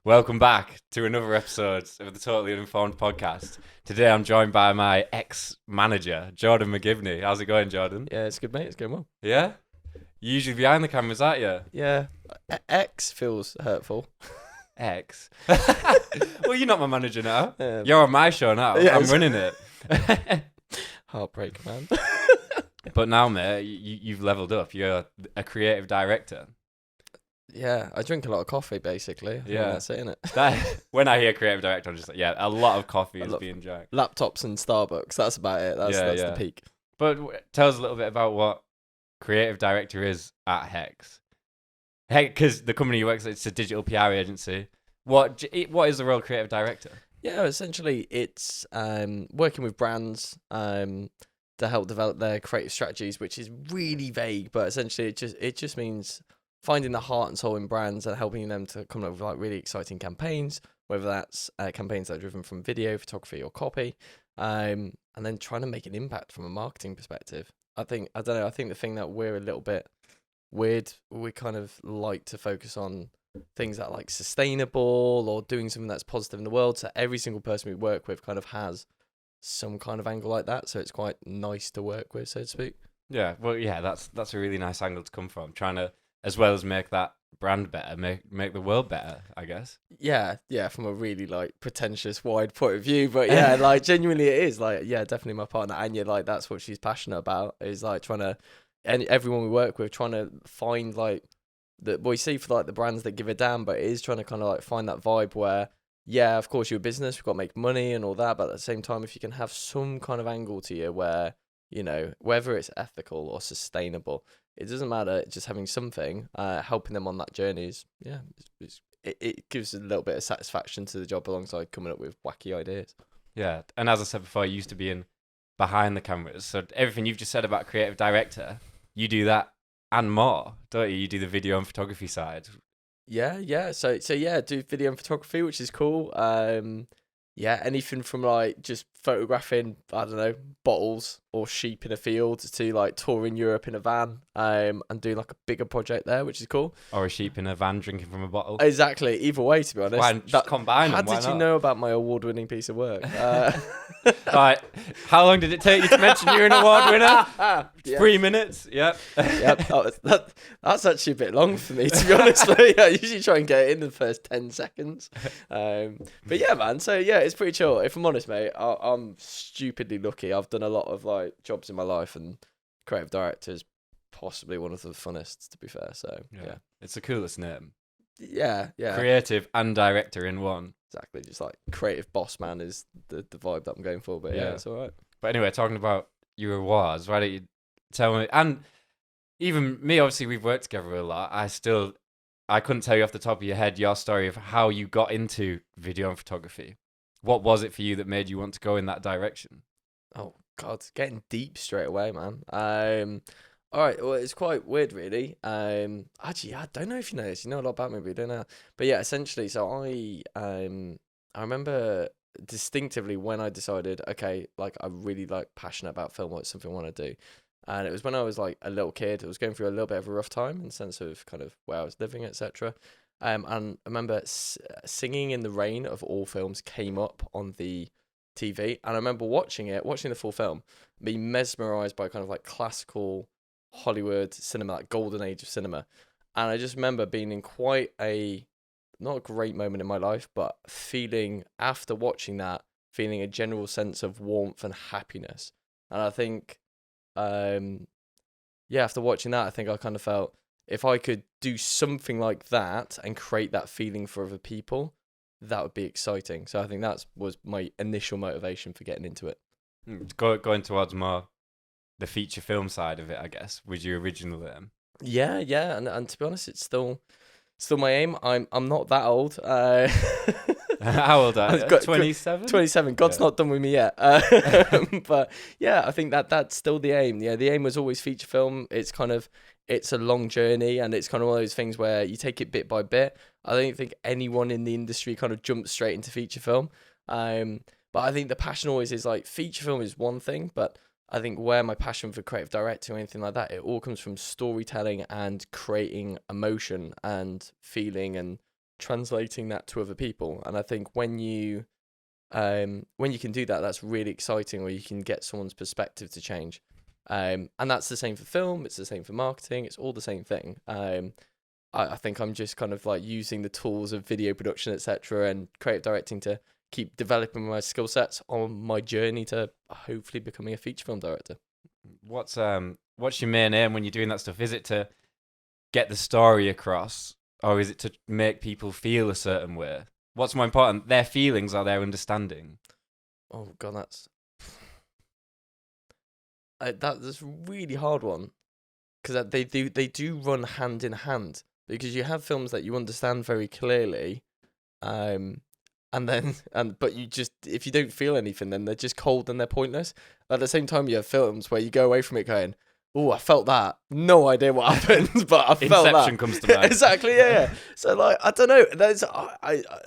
Welcome back to another episode of the Totally Uninformed Podcast. Today I'm joined by my ex-manager, Jordan McGibney. How's it going, Jordan? Yeah, it's good, mate. It's going well. Yeah? You're usually behind the cameras, aren't you? Yeah. X feels hurtful. Ex? Well, you're not my manager now. Yeah. You're on my show now. Yeah, I'm running it. Heartbreak, man. But now, mate, you've leveled up. You're a creative director. Yeah, I drink a lot of coffee, basically. Yeah. That's it, innit? When I hear creative director, I'm just like, yeah, a lot of coffee is being drank. Laptops and Starbucks, that's about it. That's the peak. But tell us a little bit about what creative director is at Hexe. Because the company you work at, it's a digital PR agency. What is the role of creative director? Yeah, essentially it's working with brands to help develop their creative strategies, which is really vague, but essentially it just means finding the heart and soul in brands and helping them to come up with like really exciting campaigns, whether that's campaigns that are driven from video, photography, or copy, and then trying to make an impact from a marketing perspective. I think the thing that we're a little bit weird, we kind of like to focus on things that are like sustainable or doing something that's positive in the world. So every single person we work with kind of has some kind of angle like that. So it's quite nice to work with, so to speak. Yeah, well, yeah, that's a really nice angle to come from. Trying to, as well as make that brand better, make the world better, I guess. Yeah, from a really like pretentious, wide point of view, but yeah, like genuinely it is like, yeah, definitely my partner, Anya, like that's what she's passionate about, is like trying to, and everyone we work with, trying to find like that we see for like the brands that give a damn, but it is trying to kind of like find that vibe where, yeah, of course you're a business, we've got to make money and all that, but at the same time, if you can have some kind of angle to you where, you know, whether it's ethical or sustainable, it doesn't matter. Just having something, helping them on that journey is, yeah, it gives a little bit of satisfaction to the job alongside coming up with wacky ideas. Yeah, and as I said before, I used to be in behind the cameras. So everything you've just said about creative director, you do that and more, don't you? You do the video and photography side. Yeah. So yeah, do video and photography, which is cool. Yeah, anything from like just photographing, I don't know, bottles or sheep in a field to like touring Europe in a van, and doing like a bigger project there, which is cool. Or a sheep in a van drinking from a bottle. Exactly. Either way, to be honest. Why just combine them? How did you know about my award-winning piece of work? Right. How long did it take you to mention you're an award winner? Yeah. 3 minutes. Yep. That's actually a bit long for me, to be honest. But yeah, I usually try and get it in the first 10 seconds. But yeah, man. So yeah, it's pretty chill. If I'm honest, mate, I'm stupidly lucky. I've done a lot of like jobs in my life, and creative director is possibly one of the funnest, to be fair. So yeah. It's the coolest name. Yeah. Creative and director in one. Exactly. Just like creative boss man is the vibe that I'm going for. But yeah, it's all right. But anyway, talking about your awards, why don't you tell me? And even me, obviously, we've worked together a lot. I couldn't tell you off the top of your head your story of how you got into video and photography. What was it for you that made you want to go in that direction? Oh God, getting deep straight away, man. All right, well, it's quite weird, really. Actually, I don't know if you know this. You know a lot about me, but you don't know. But yeah, essentially, so I remember distinctively when I decided, okay, like I'm really like passionate about film, or it's something I want to do. And it was when I was like a little kid. I was going through a little bit of a rough time in the sense of kind of where I was living, etc. And I remember Singing in the Rain of all films came up on the TV, and I remember watching the full film, being mesmerized by kind of like classical Hollywood cinema, like golden age of cinema. And I just remember being in quite not a great moment in my life, but feeling after watching that, feeling a general sense of warmth and happiness. And I think, after watching that, I think I kind of felt if I could do something like that and create that feeling for other people, that would be exciting. So I think that was my initial motivation for getting into it. Going towards more the feature film side of it, I guess, was your original aim. Yeah, and to be honest, it's still my aim. I'm not that old. How old are you? 27? 27. God's not done with me yet. But yeah, I think that's still the aim. Yeah, the aim was always feature film. It's a long journey, and it's kind of one of those things where you take it bit by bit. I don't think anyone in the industry kind of jumps straight into feature film. But I think the passion always is like feature film is one thing, but I think where my passion for creative directing or anything like that, it all comes from storytelling and creating emotion and feeling and translating that to other people. And I think when you can do that, that's really exciting, where you can get someone's perspective to change. And that's the same for film. It's the same for marketing. It's all the same thing. I think I'm just kind of like using the tools of video production, etc., and creative directing to keep developing my skill sets on my journey to hopefully becoming a feature film director. What's your main aim when you're doing that stuff? Is it to get the story across, or is it to make people feel a certain way? What's more important, their feelings or their understanding? Oh God, that's a really hard one, because they do run hand in hand, because you have films that you understand very clearly, but you just, if you don't feel anything, then they're just cold and they're pointless. At the same time, you have films where you go away from it going, oh, I felt that. No idea what happened, but I felt that. Inception comes to mind. Exactly, yeah. So like, I don't know.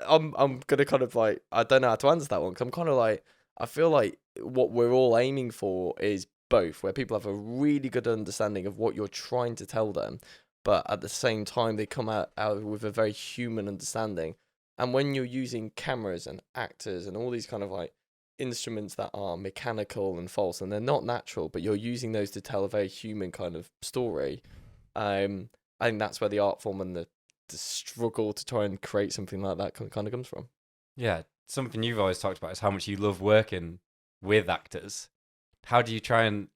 I'm gonna kind of like, I don't know how to answer that one, because I'm kind of like, I feel like what we're all aiming for is both, where people have a really good understanding of what you're trying to tell them, but at the same time they come out with a very human understanding. And when you're using cameras and actors and all these kind of like instruments that are mechanical and false and they're not natural, but you're using those to tell a very human kind of story, I think that's where the art form and the struggle to try and create something like that kind of comes from. Yeah, something you've always talked about is how much you love working with actors. How do you try and,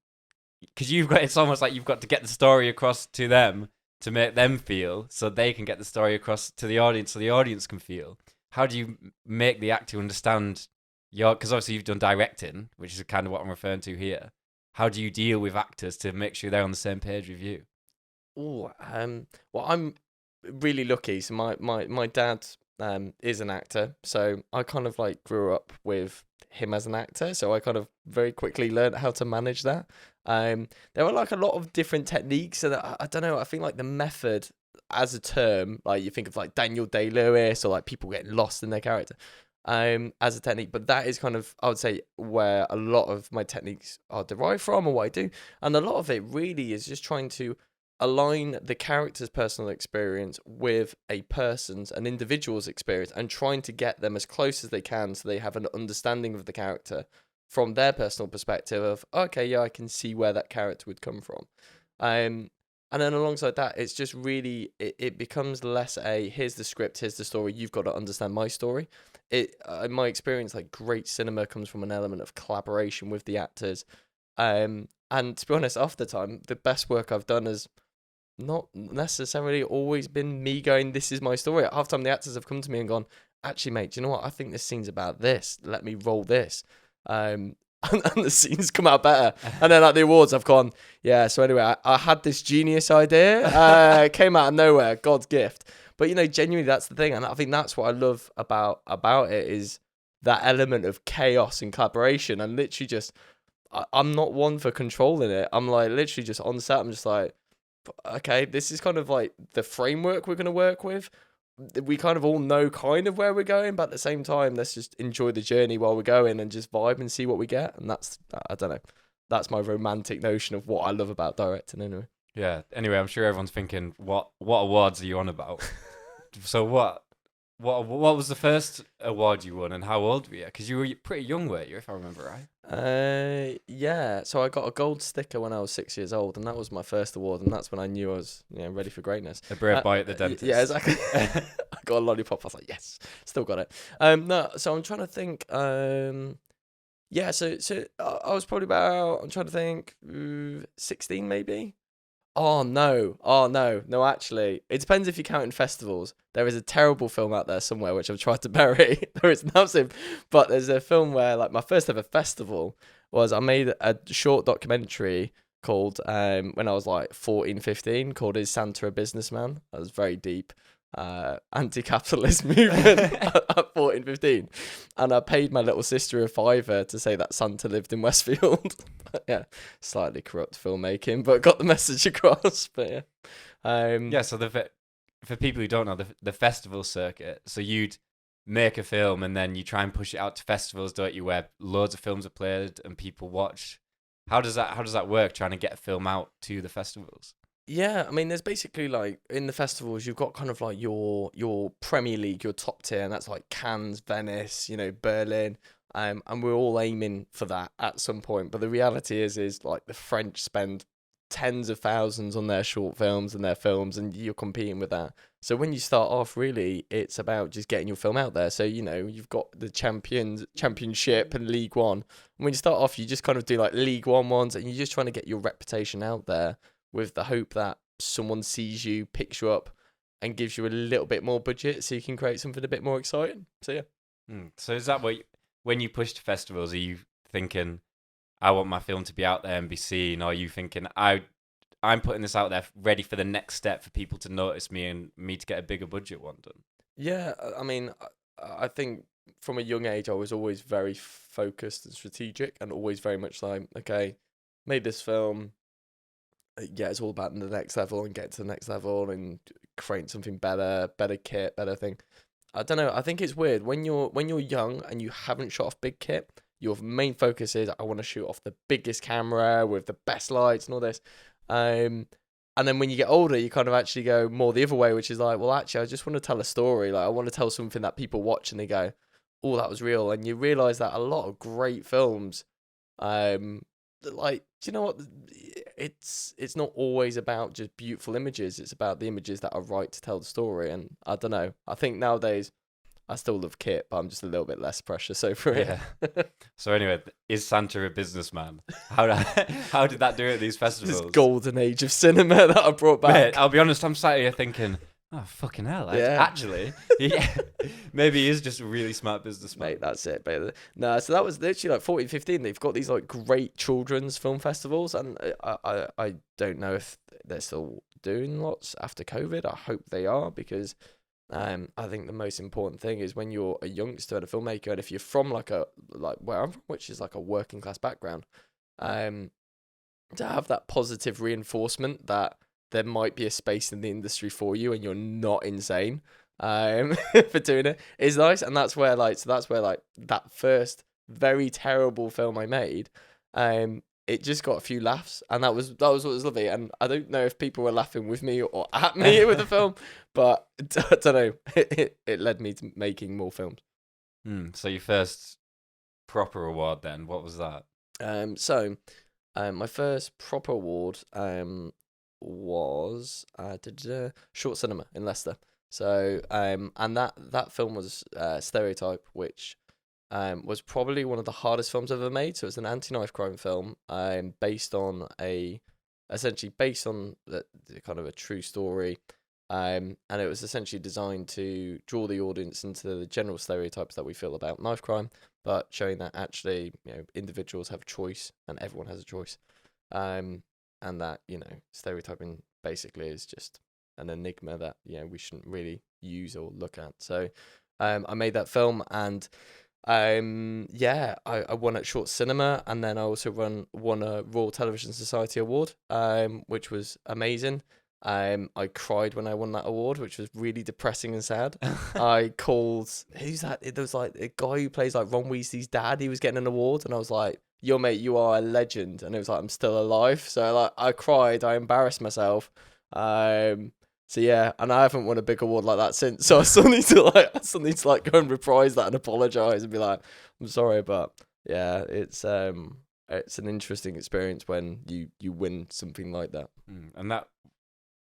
because it's almost like you've got to get the story across to them to make them feel, so they can get the story across to the audience, so the audience can feel. How do you make the actor understand because obviously you've done directing, which is kind of what I'm referring to here. How do you deal with actors to make sure they're on the same page with you? Well, I'm really lucky. So my dad is an actor, so I kind of like grew up with him as an actor, so I kind of very quickly learned how to manage that. There were like a lot of different techniques, and I don't know, I think like the method as a term, like you think of like Daniel Day-Lewis or like people getting lost in their character, as a technique, but that is kind of, I would say, where a lot of my techniques are derived from, or what I do, and a lot of it really is just trying to align the character's personal experience with an individual's experience, and trying to get them as close as they can so they have an understanding of the character from their personal perspective of, okay, yeah, I can see where that character would come from. And then alongside that, it's just really, it becomes less here's the script, here's the story, you've got to understand my story. In my experience, like, great cinema comes from an element of collaboration with the actors. And to be honest, half the time, the best work I've done has not necessarily always been me going, this is my story. Half the time, the actors have come to me and gone, actually, mate, do you know what? I think this scene's about this. Let me roll this. And the scenes come out better. And then at the awards, I've gone, yeah, so anyway, I had this genius idea. Came out of nowhere, God's gift. But, genuinely, that's the thing. And I think that's what I love about it, is that element of chaos and collaboration. And literally just, I'm not one for controlling it. I'm like, literally just on set, I'm just like, okay, this is kind of like the framework we're going to work with. We kind of all know kind of where we're going, but at the same time, let's just enjoy the journey while we're going and just vibe and see what we get. And that's, I don't know, that's my romantic notion of what I love about directing anyway. Yeah. Anyway, I'm sure everyone's thinking, what awards are you on about? So what was the first award you won, and how old were you? Because you were pretty young, weren't you, if I remember right? Yeah. So I got a gold sticker when I was 6 years old, and that was my first award, and that's when I knew I was, ready for greatness. A brave boy at the dentist. Yeah, exactly. I got a lollipop. I was like, yes, still got it. No, so I'm trying to think. Yeah. So I was probably about, I'm trying to think, 16 maybe. Oh no, actually. It depends if you count in festivals. There is a terrible film out there somewhere which I've tried to bury. There is nothing. But there's a film where, like, my first ever festival was, I made a short documentary called, when I was like 14, 15, called Is Santa a Businessman? That was very deep. Anti-capitalist movement at 14, 15. And I paid my little sister a $5 to say that Santa lived in Westfield. Yeah, slightly corrupt filmmaking, but got the message across. But yeah. Yeah, so for people who don't know, the festival circuit, so you'd make a film and then you try and push it out to festivals, don't you, where loads of films are played and people watch. How does that work, trying to get a film out to the festivals? Yeah, I mean, there's basically like in the festivals, you've got kind of like your Premier League, your top tier, and that's like Cannes, Venice, Berlin, and we're all aiming for that at some point. But the reality is like the French spend tens of thousands on their short films and their films, and you're competing with that. So when you start off, really, it's about just getting your film out there. So you've got the Championship and League One. And when you start off, you just kind of do like League One ones, and you're just trying to get your reputation out there with the hope that someone sees you, picks you up, and gives you a little bit more budget so you can create something a bit more exciting. So, yeah. So is that when you push to festivals, are you thinking, I want my film to be out there and be seen? Or are you thinking, I'm putting this out there ready for the next step for people to notice me and me to get a bigger budget one done? Yeah, I mean, I think from a young age, I was always very focused and strategic and always very much like, okay, made this film. Yeah, it's all about the next level and get to the next level and create something better kit, better thing. I don't know. I think it's weird when you're young and you haven't shot off big kit. Your main focus is I want to shoot off the biggest camera with the best lights and all this. And then when you get older, you kind of actually go more the other way, which is like, well, actually, I just want to tell a story. Like I want to tell something that people watch and they go, oh, that was real. And you realize that a lot of great films, like, do you know what? It's not always about just beautiful images. It's about the images that are right to tell the story. And I don't know. I think nowadays I still love kit, but I'm just a little bit less precious over it. Yeah. So anyway, is Santa a businessman? How did that do at these festivals? This golden age of cinema that I brought back. Mate, I'll be honest, I'm sat here thinking, oh, fucking hell. Yeah. Actually, maybe he is just a really smart businessman. Mate, that's it. But no, so that was literally like 14, 15. They've got these like great children's film festivals, and I don't know if they're still doing lots after COVID. I hope they are, because I think the most important thing is when you're a youngster and a filmmaker, and if you're from like where I'm from, which is like a working class background, to have that positive reinforcement that there might be a space in the industry for you and you're not insane for doing it is nice. And that's where that first very terrible film I made, it just got a few laughs, and that was what was lovely. And I don't know if people were laughing with me or at me with the film, but I don't know. It led me to making more films. So your first proper award then, what was that? My first proper award was short cinema in Leicester. So and that film was Stereotype, which was probably one of the hardest films I've ever made. So it's an anti-knife crime film, based on the kind of a true story, and it was essentially designed to draw the audience into the general stereotypes that we feel about knife crime, but showing that actually individuals have a choice and everyone has a choice, and that stereotyping basically is just an enigma that we shouldn't really use or look at. So I made that film, and I won at Short Cinema, and then I also won a Royal Television Society award, which was amazing. I cried when I won that award, which was really depressing and sad. I called, who's that? There was like a guy who plays like Ron Weasley's dad. He was getting an award, and I was like, "Yo, mate, you are a legend." And it was like, I'm still alive. So like, I cried. I embarrassed myself. So yeah, and I haven't won a big award like that since. So I still need to go and reprise that and apologize and be like, I'm sorry, but yeah, it's an interesting experience when you win something like that. And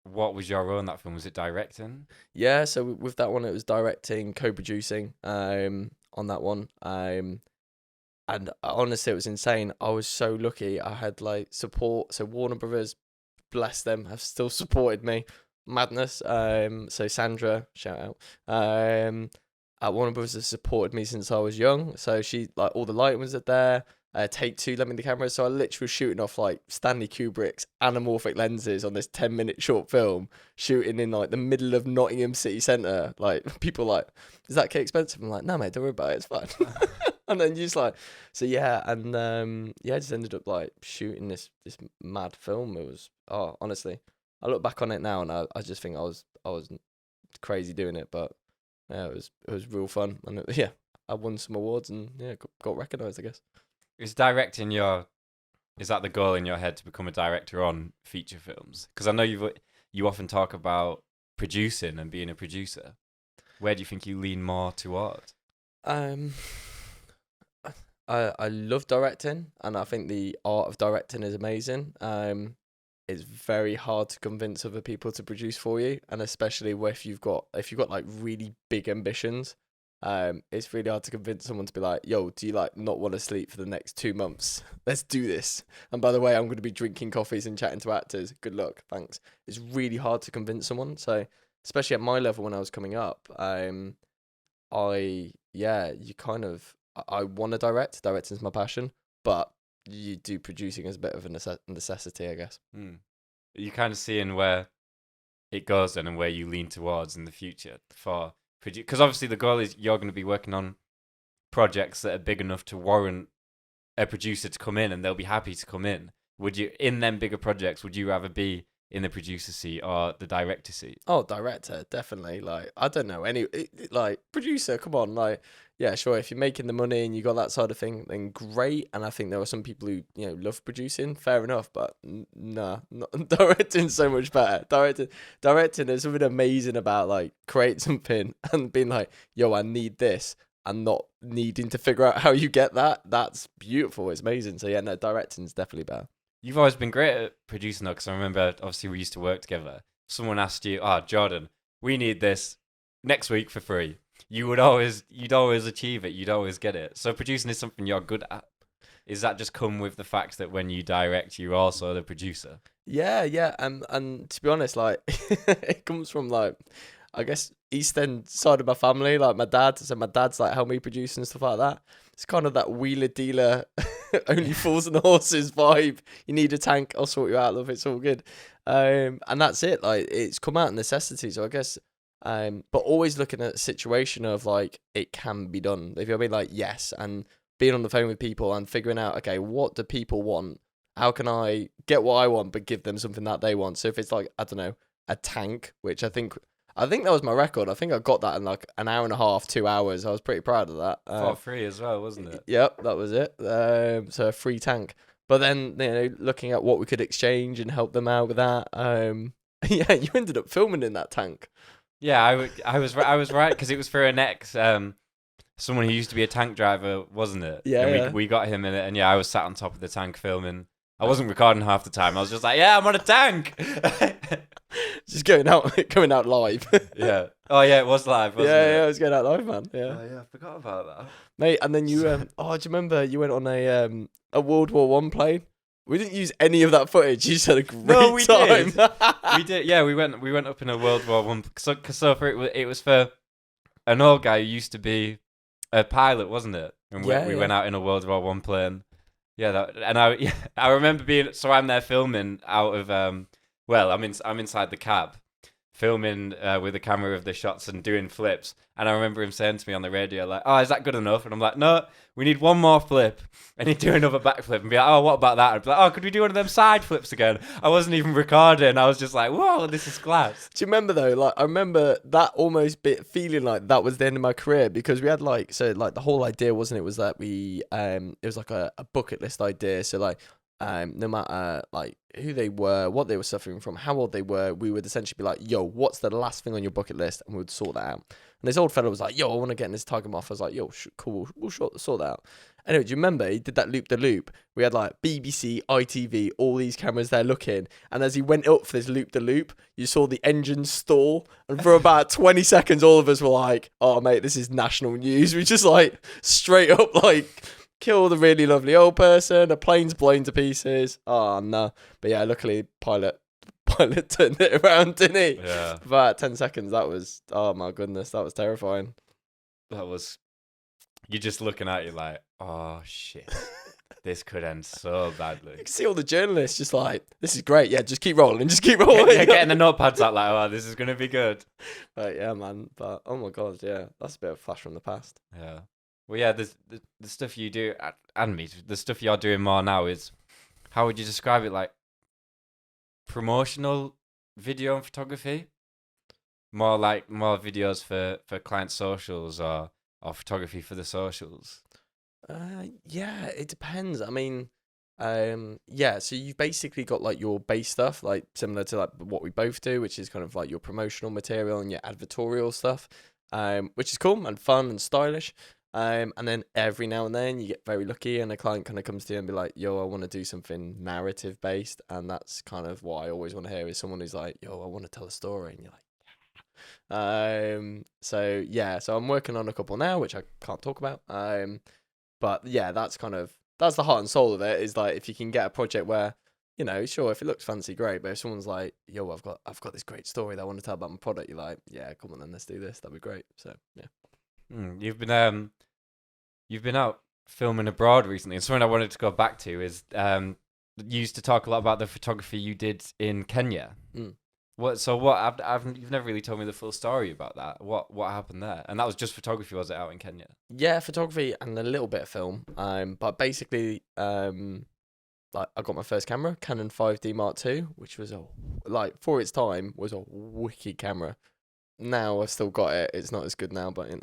what was your role in that film? Was it directing? Yeah, so with that one, it was directing, co-producing on that one. And honestly, it was insane. I was so lucky. I had like support. So Warner Brothers, bless them, have still supported me. Madness. So Sandra, shout out. At Warner Brothers has supported me since I was young. So she, like, all the lighting was there. Take Two lent me the camera, so I literally was shooting off like Stanley Kubrick's anamorphic lenses on this 10-minute short film, shooting in like the middle of Nottingham city centre. Like, people like, is that kit expensive? I'm like, no mate, don't worry about it, it's fine. And then you just like, so yeah, and I just ended up like shooting this mad film. It was, honestly, I look back on it now and I just think I was crazy doing it, but yeah, it was real fun, and I won some awards and got recognised, I guess. Is directing your Is that the goal in your head, to become a director on feature films? Because I know you often talk about producing and being a producer. Where do you think you lean more towards? Um, I love directing, and I think the art of directing is amazing. It's very hard to convince other people to produce for you, and especially if you've got like really big ambitions. It's really hard to convince someone to be like, yo, do you like not want to sleep for the next 2 months? Let's do this. And by the way, I'm going to be drinking coffees and chatting to actors. Good luck. Thanks. It's really hard to convince someone. So especially at my level when I was coming up, I want to direct. Directing's my passion, but you do producing as a bit of a necessity, I guess. You kind of seeing where it goes then, and where you lean towards in the future for produce, because obviously the goal is you're going to be working on projects that are big enough to warrant a producer to come in, and they'll be happy to come in. Would you, in them bigger projects, would you rather be in the producer seat or the director seat? Oh, director, definitely. Like, I don't know, like, producer, come on, like, yeah, sure, if you're making the money and you got that side of thing, then great. And I think there are some people who, love producing, fair enough, but nah, directing's so much better. Directing, there's something amazing about, like, create something and being like, yo, I need this, and not needing to figure out how you get that. That's beautiful. It's amazing. So, yeah, no, directing's definitely better. You've always been great at producing, though, because I remember, obviously, we used to work together. Someone asked you, Jordan, we need this next week for free. You'd always achieve it. You'd always get it. So producing is something you're good at. Is that just come with the fact that when you direct, you're also the producer? Yeah. And to be honest, like, it comes from, like, I guess, East End side of my family, like my dad. So my dad's like helped me produce and stuff like that. It's kind of that wheeler dealer, only fools and horses vibe. You need a tank, I'll sort you out, love. It's all good. And that's it. Like, it's come out of necessity. So I guess, but always looking at a situation of like, it can be done. If you're being like, yes, and being on the phone with people and figuring out, okay, what do people want? How can I get what I want, but give them something that they want? So if it's like, I don't know, a tank, which I think that was my record. I think I got that in like an hour and a half, 2 hours. I was pretty proud of that. For free as well, wasn't it? Yep, that was it. So a free tank. But then, looking at what we could exchange and help them out with that. Yeah, you ended up filming in that tank. Yeah, I was right, because it was for an ex, someone who used to be a tank driver, wasn't it? Yeah, and we got him in it, and yeah, I was sat on top of the tank filming. I wasn't recording half the time. I was just like, yeah, I'm on a tank. Just going out live. Yeah. Oh yeah, it was live, wasn't it? Yeah, it was going out live, man. Yeah. Oh yeah, I forgot about that. Mate, and then you do you remember you went on a World War One plane? We didn't use any of that footage. You just had a great time. Did. We did. Yeah, we went up in a World War One. So for it was for an old guy who used to be a pilot, wasn't it? And we went out in a World War One plane. Yeah, I remember being, so I'm there filming out of I'm inside the cab filming with the camera of the shots and doing flips, and I remember him saying to me on the radio like, "Oh, is that good enough?" And I'm like, "No, we need one more flip." And he'd do another backflip and be like, "Oh, what about that?" And I'd be like, "Oh, could we do one of them side flips again?" I wasn't even recording. I was just like, "Whoa, this is class." Do you remember though? Like, I remember that almost bit feeling like that was the end of my career, because we had the whole idea wasn't it was that we it was like a bucket list idea. So like, no matter like who they were, what they were suffering from, how old they were, we would essentially be like, yo, what's the last thing on your bucket list? And we would sort that out. And this old fellow was like, yo, I want to get in this Tiger Moth. I was like, yo, cool, we'll sort that out. Anyway, do you remember he did that loop-the-loop? We had like BBC, ITV, all these cameras there looking. And as he went up for this loop-the-loop, you saw the engine stall. And for about 20 seconds, all of us were like, oh, mate, this is national news. We just like straight up like killed a really lovely old person. A plane's blown to pieces. Oh, no. But yeah, luckily, pilot turned it around, didn't he? Yeah. For about 10 seconds, that was, oh my goodness, that was terrifying. That was, you're just looking at it like, oh shit, this could end so badly. You can see all the journalists just like, this is great. Yeah, just keep rolling. Yeah, getting the notepads out like, oh, this is going to be good. But yeah, man. But oh my God, yeah, that's a bit of a flash from the past. Yeah. Well, yeah, the stuff you do, and me, the stuff you're doing more now is, how would you describe it? Like promotional video and photography? More videos for client socials or photography for the socials? Yeah, it depends. I mean, Yeah, so you've basically got like your base stuff, like similar to like what we both do, which is kind of like your promotional material and your advertorial stuff, which is cool and fun and stylish. And then every now and then you get very lucky and a client kind of comes to you and be like, yo, I want to do something narrative based. And that's kind of what I always want to hear is someone who's like, yo, I want to tell a story. And you're like, so yeah, so I'm working on a couple now, which I can't talk about. But yeah, that's the heart and soul of it, is like, if you can get a project where, you know, sure, if it looks fancy, great. But if someone's like, yo, I've got this great story that I want to tell about my product, you're like, yeah, come on then, let's do this. That'd be great. So yeah. You've been out filming abroad recently, and something I wanted to go back to is you used to talk a lot about the photography you did in Kenya. You've never really told me the full story about that. What happened there? And that was just photography, was it, out in Kenya? Yeah, photography and a little bit of film. But basically, like I got my first camera, Canon 5D Mark II, which was for its time was a wicked camera. Now I've still got it. It's not as good now, but you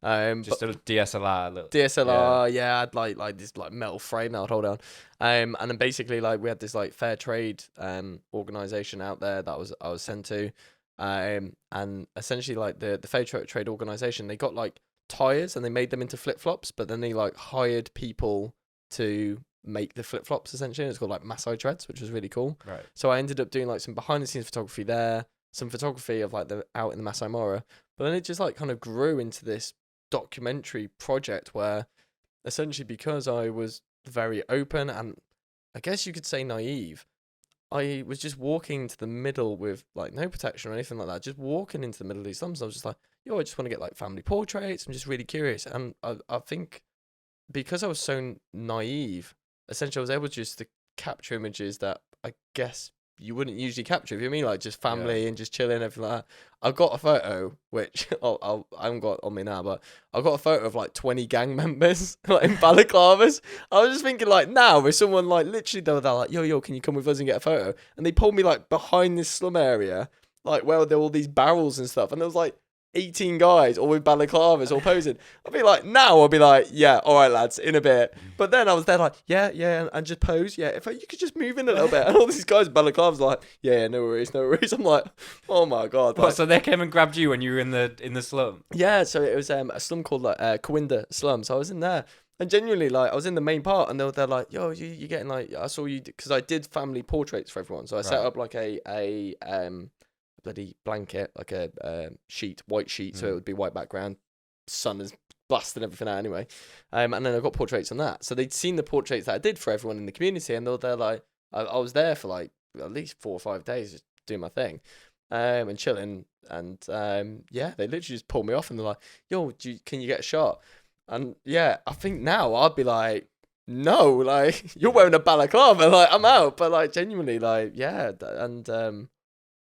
know, just a DSLR. DSLR, yeah. I had like this like metal frame that I'd hold on, and then basically like we had this like fair trade organization out there that I was sent to, and essentially like the fair trade organization, they got like tires and they made them into flip flops, but then they like hired people to make the flip flops essentially. It's called like Maasai treads, which was really cool. Right. So I ended up doing like some behind the scenes photography there. Some photography of like the out in the Masai Mara, but then it just like kind of grew into this documentary project where essentially, because I was very open and I guess you could say naive, I was just walking to the middle with like no protection or anything like that, just walking into the middle of these slums. I was just like, yo, I just want to get like family portraits. I'm just really curious. And I think because I was so naive, essentially I was able just to capture images that I guess you wouldn't usually capture, if you mean like just family and just chilling, everything like that. I got a photo, which I haven't got on me now, but I got a photo of like 20 gang members like in balaclavas. I was just thinking like, now if someone like literally they're like, yo, can you come with us and get a photo? And they pulled me like behind this slum area, like where there were all these barrels and stuff, and there was like 18 guys all with balaclavas all posing. I'll be like, yeah, all right, lads, in a bit. But then I was there like, yeah, and just pose. Yeah, if you could just move in a little bit. And all these guys with balaclavas are like, yeah, no worries. I'm like, oh my God. Like, so they came and grabbed you when you were in the slum? Yeah, so it was a slum called like Kawinda slum. So I was in there. And genuinely, like, I was in the main part, and they're like, yo, you're getting like, I saw you, because I did family portraits for everyone. So I set up like a bloody blanket, like a white sheet, so it would be white background, sun is blasting everything out anyway, and then I got portraits on that. So they'd seen the portraits that I did for everyone in the community, and they're like, I was there for like at least 4 or 5 days just doing my thing, and chilling, and yeah, they literally just pulled me off, and they're like, yo, can you get a shot? And yeah, I think now I'd be like, no, like, you're wearing a balaclava, like, I'm out. But like, genuinely, like, yeah, and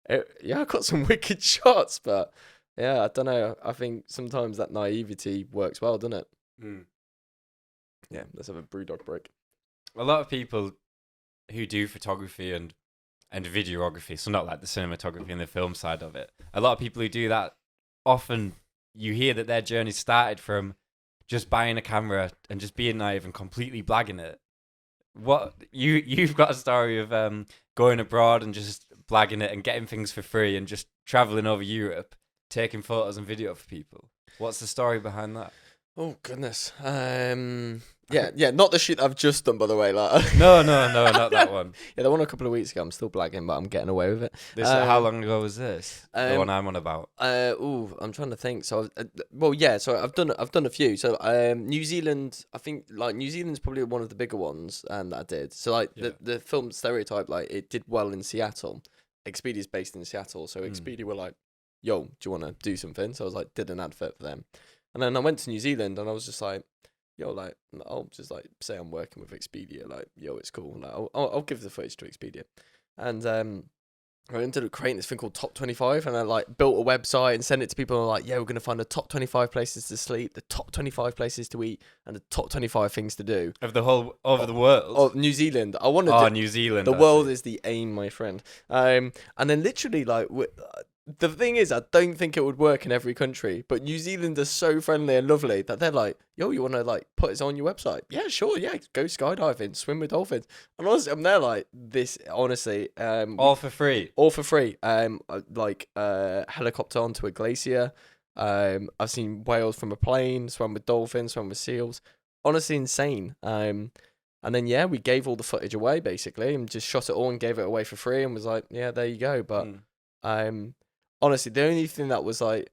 I got some wicked shots, but yeah, I don't know. I think sometimes that naivety works well, doesn't it? Yeah, let's have a brewdog break. A lot of people who do photography and videography, so not like the cinematography and the film side of it, a lot of people who do that, often you hear that their journey started from just buying a camera and just being naive and completely blagging it. What you've got a story of going abroad and just blagging it and getting things for free and just traveling over Europe, taking photos and video for people. What's the story behind that? Oh goodness. Yeah, not the shit I've just done, by the way. Like, no, not that one. Yeah, the one a couple of weeks ago. I'm still blagging, but I'm getting away with it. How long ago was this? The one I'm on about. I'm trying to think. So, so I've done a few. So, New Zealand. I think like New Zealand's probably one of the bigger ones, that I did. So, like the film Stereotype, like it did well in Seattle. Expedia's based in Seattle, so Expedia were like, "Yo, do you want to do something?" So I was like, did an advert for them, and then I went to New Zealand, and I was just like, yo, like, I'll just like say I'm working with Expedia, like, yo, it's cool, like, I'll give the footage to Expedia, and I ended up creating this thing called Top 25, and I like built a website and sent it to people, and like, yeah, we're gonna find the top 25 places to sleep, the top 25 places to eat, and the top 25 things to do of the whole over the world. Oh, New Zealand. I wanted. New Zealand. The world is the aim, my friend. And then literally like the thing is, I don't think it would work in every country, but New Zealand is so friendly and lovely that they're like, yo, you want to like put us on your website? Yeah, sure. Yeah. Go skydiving, swim with dolphins. And honestly, I'm there like this, honestly. All for free. All for free. Helicopter onto a glacier. I've seen whales from a plane, swam with dolphins, swam with seals. Honestly, insane. And then, yeah, we gave all the footage away, basically, and just shot it all and gave it away for free and was like, yeah, there you go. But, honestly, the only thing that was like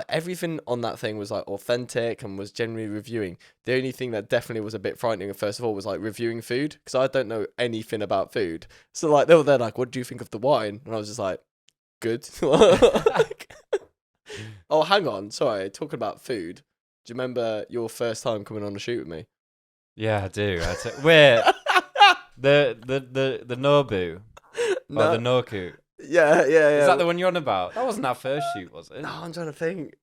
everything on that thing was like authentic and was generally reviewing. The only thing that definitely was a bit frightening, first of all, was like reviewing food, because I don't know anything about food. So like they were there like, what do you think of the wine? And I was just like, good. Oh, hang on, sorry, talking about food. Do you remember your first time coming on a shoot with me? Yeah, I do. Wait, the Nobu No. or the Noku. Yeah. Is that the one you're on about? That wasn't our first shoot, was it? No, I'm trying to think.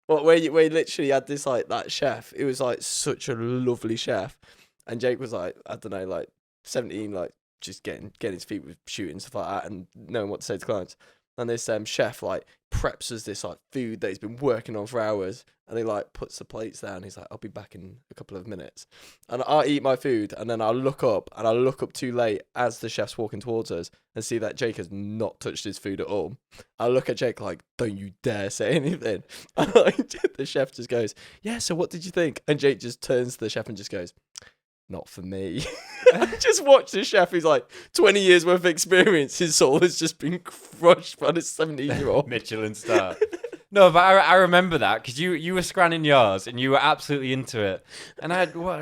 Well, where you literally had this like that chef. It was like such a lovely chef, and Jake was like, I don't know, like 17, like just getting his feet with shooting stuff like that, and knowing what to say to clients. And this chef like preps us this like food that he's been working on for hours, and he like puts the plates down. He's like, I'll be back in a couple of minutes, and I eat my food, and then I look up too late as the chef's walking towards us and see that Jake has not touched his food at all. I look at Jake like, don't you dare say anything. And the chef just goes, yeah, so what did you think? And Jake just turns to the chef and just goes, not for me. I just watched the chef who's like 20 years worth of experience. His soul has just been crushed by this 17-year-old. Michelin star. No, but I remember that because you were scanning yours and you were absolutely into it. And I had, what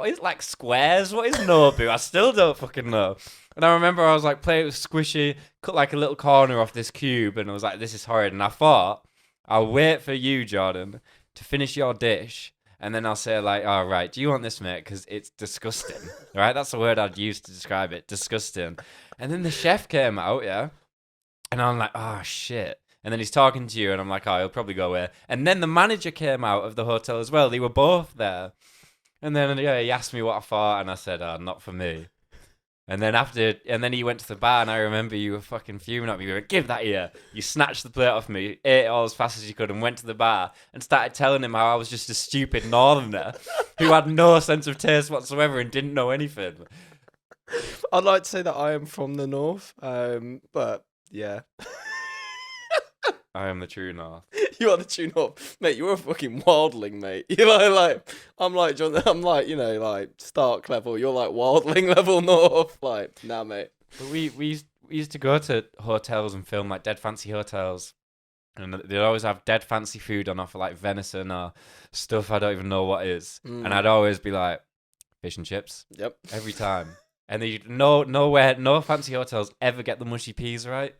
is like squares? What is Nobu? I still don't fucking know. And I remember I was like, play it with squishy, cut like a little corner off this cube. And I was like, this is horrid. And I thought, I'll wait for you, Jordan, to finish your dish. And then I'll say like, oh, right, do you want this, mate? Because it's disgusting, right? That's the word I'd use to describe it, disgusting. And then the chef came out, yeah? And I'm like, oh, shit. And then he's talking to you, and I'm like, oh, he'll probably go away. And then the manager came out of the hotel as well. They were both there. And then, yeah, he asked me what I thought, and I said, oh, not for me. And then he went to the bar, and I remember you were fucking fuming at me. You were like, give that here. You snatched the plate off me, ate it all as fast as you could, and went to the bar and started telling him how I was just a stupid northerner who had no sense of taste whatsoever and didn't know anything. I'd like to say that I am from the north, but yeah. I am the true north. You are the true north, mate. You're a fucking wildling, mate. You're like I'm like John. I'm like, you know, like Stark level. You're like wildling level north. Like, nah, mate. But we used to go to hotels and film like dead fancy hotels, and they'd always have dead fancy food on offer, like venison or stuff I don't even know what is. And I'd always be like, fish and chips. Yep. Every time. And no fancy hotels ever get the mushy peas right.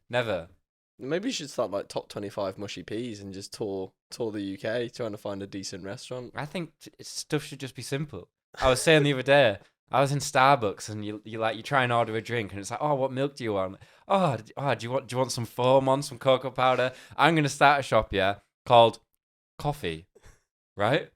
Never. Maybe you should start like top 25 mushy peas and just tour the UK trying to find a decent restaurant. I think stuff should just be simple. I was saying the other day, I was in Starbucks and you try and order a drink and it's like, oh, what milk do you want? Oh, do you want some foam on, some cocoa powder? I'm gonna start a shop, yeah, called Coffee, right?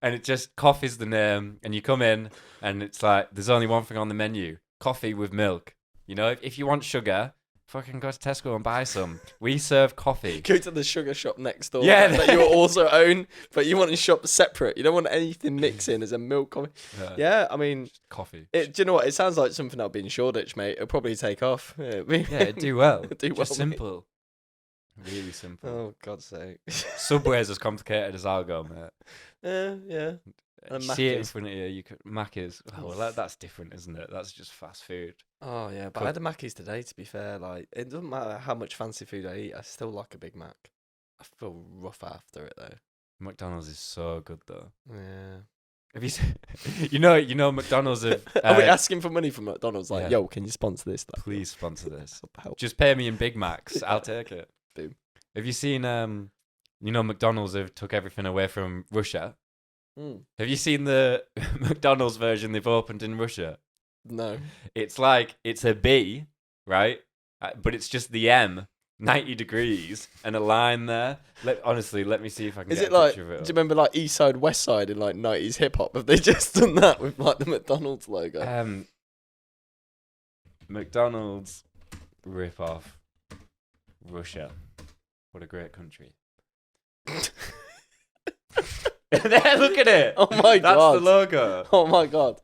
And it just coffee's the name, and you come in and it's like there's only one thing on the menu: coffee with milk. You know, if you want sugar, fucking go to Tesco and buy some. We serve coffee. Go to the sugar shop next door. Yeah, that you also own, but you want to shop separate. You don't want anything mixing as a milk coffee. Yeah, I mean, coffee. Do you know what? It sounds like something that'll be in Shoreditch, mate. It'll probably take off. Yeah, it'd do well. Do just well, simple. Mate. Really simple. Oh, God's sake. Subway's as complicated as I'll go, mate. Yeah. And see it in Macca's. front of you. Macca's. Oh, well, that's different, isn't it? That's just fast food. Oh, yeah. But I had a Macca's today, to be fair. Like, it doesn't matter how much fancy food I eat. I still like a Big Mac. I feel rough after it, though. McDonald's is so good, though. Yeah. Have you seen, you know McDonald's have... Are we asking for money from McDonald's? Like, yeah. yo, can you sponsor this? Like, please sponsor this. help. Just pay me in Big Macs. I'll take it. Boom. Have you seen, McDonald's have took everything away from Russia? Have you seen the McDonald's version they've opened in Russia? No. It's like, it's a B, right? But it's just the M, 90 degrees, and a line there. Honestly, let me see if I can get a picture of it. Do you remember like East Side, West Side in like 90s hip hop? Have they just done that with like the McDonald's logo? McDonald's rip-off Russia. What a great country. There, look at it. Oh my god. That's the logo. Oh my god.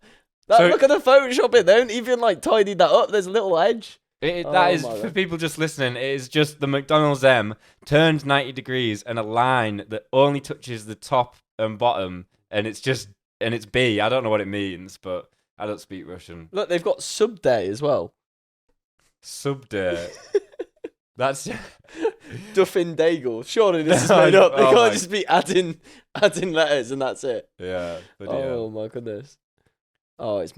Look at the Photoshop it. They don't even like tidy that up. There's a little edge. That is, for people just listening, it is just the McDonald's M turned 90 degrees and a line that only touches the top and bottom, and it's B. I don't know what it means, but I don't speak Russian. Look, they've got sub day as well. Sub day. That's Duffin Daigle. Surely this is made up. They Oh can't my- just be adding letters and that's it. yeah. Oh my goodness. Oh, it's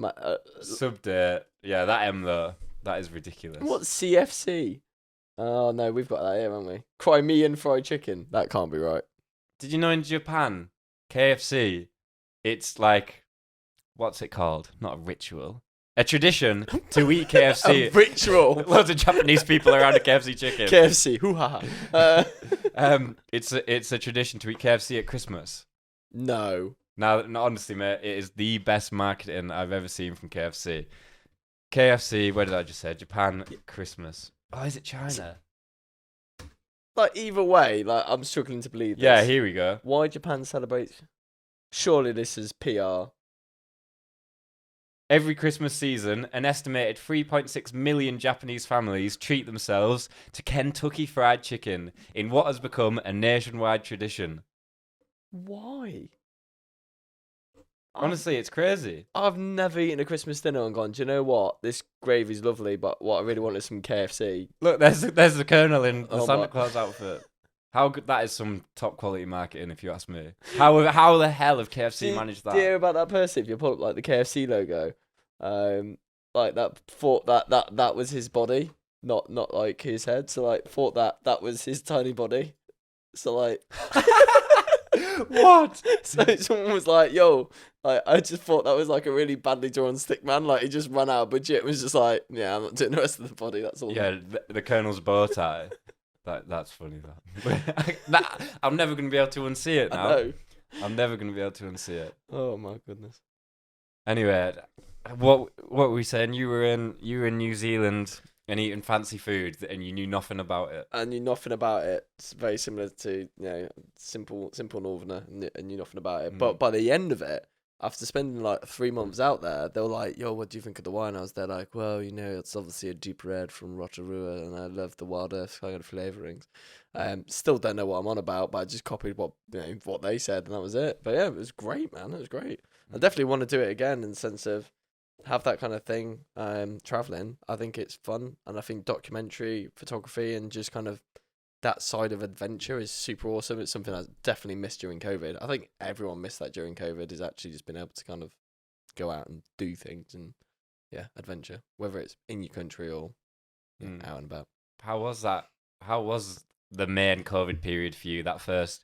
Sub day. Yeah, that M though. That is ridiculous. what's CFC? Oh no, we've got that here, haven't we? Crimean fried chicken. That can't be right. Did you know in Japan, KFC, it's like, what's it called? Not a ritual. A tradition to eat KFC. A ritual. Loads of Japanese people around a KFC chicken. KFC. Hoo ha. It's a tradition to eat KFC at Christmas. No. Now, honestly, mate, it is the best marketing I've ever seen from KFC. KFC, where did I just say? Japan, Christmas. Oh, is it China? Like either way, like I'm struggling to believe this. Yeah, here we go. Why Japan celebrates? Surely this is PR. Every Christmas season, an estimated 3.6 million Japanese families treat themselves to Kentucky Fried Chicken in what has become a nationwide tradition. Why? Honestly, it's crazy. I've never eaten a Christmas dinner and gone, do you know what? This gravy's lovely, but what I really want is some KFC. Look, there's the Colonel in the Oh Santa my- Claus outfit. How good, that is some top quality marketing, if you ask me. How the hell have KFC managed that? Do you hear about that person? If you pull up like the KFC logo, like that thought that was his body, not like his head. So like thought that was his tiny body. So like, What? so someone was like, "Yo, like I just thought that was like a really badly drawn stick man. Like he just ran out of budget. And was just like, yeah, I'm not doing the rest of the body. That's all." Yeah, the Colonel's bow tie. That's funny. That I'm never gonna be able to unsee it I now. know. I'm never gonna be able to unsee it. Oh my goodness. Anyway, what were we saying? You were in New Zealand and eating fancy food, and you knew nothing about it. I knew nothing about it. It's very similar to simple northerner, and knew nothing about it. But by the end of it, after spending like 3 months out there, they were like, "Yo, what do you think of the wine?" I was there like, "Well, it's obviously a deep red from Rotorua, and I love the wild earth kind of flavourings." Still don't know what I'm on about, but I just copied what they said, and that was it. But yeah, it was great, man. It was great. I definitely want to do it again in the sense of have that kind of thing. Traveling, I think it's fun, and I think documentary photography and just kind of that side of adventure is super awesome. It's something I definitely missed during COVID. I think everyone missed that during COVID, is actually just being able to kind of go out and do things and adventure, whether it's in your country or out and about. How was that? How was the main COVID period for you? That first,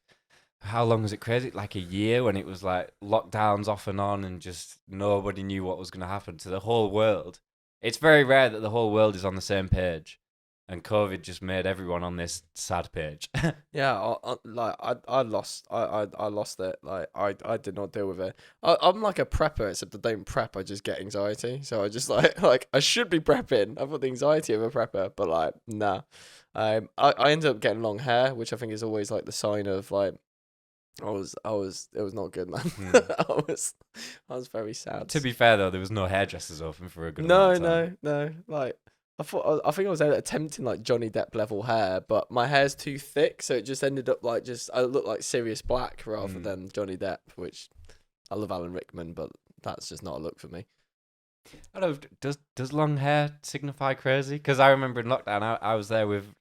how long was it? Crazy, like a year, when it was like lockdowns off and on, and just nobody knew what was going to happen to the whole world. It's very rare that the whole world is on the same page. And COVID just made everyone on this sad page. Yeah, I lost it. Like I did not deal with it. I'm like a prepper, except I don't prep. I just get anxiety. So I just like I should be prepping. I've got the anxiety of a prepper, but like nah. I ended up getting long hair, which I think is always like the sign of like it was not good, man. I was very sad. To be fair though, there was no hairdressers open for a good amount of time. No. Like I think I was attempting like Johnny Depp level hair, but my hair's too thick, so it just ended up like I look like Sirius Black rather than Johnny Depp, which I love Alan Rickman, but that's just not a look for me. I don't know. Does long hair signify crazy? Because I remember in lockdown, I was there with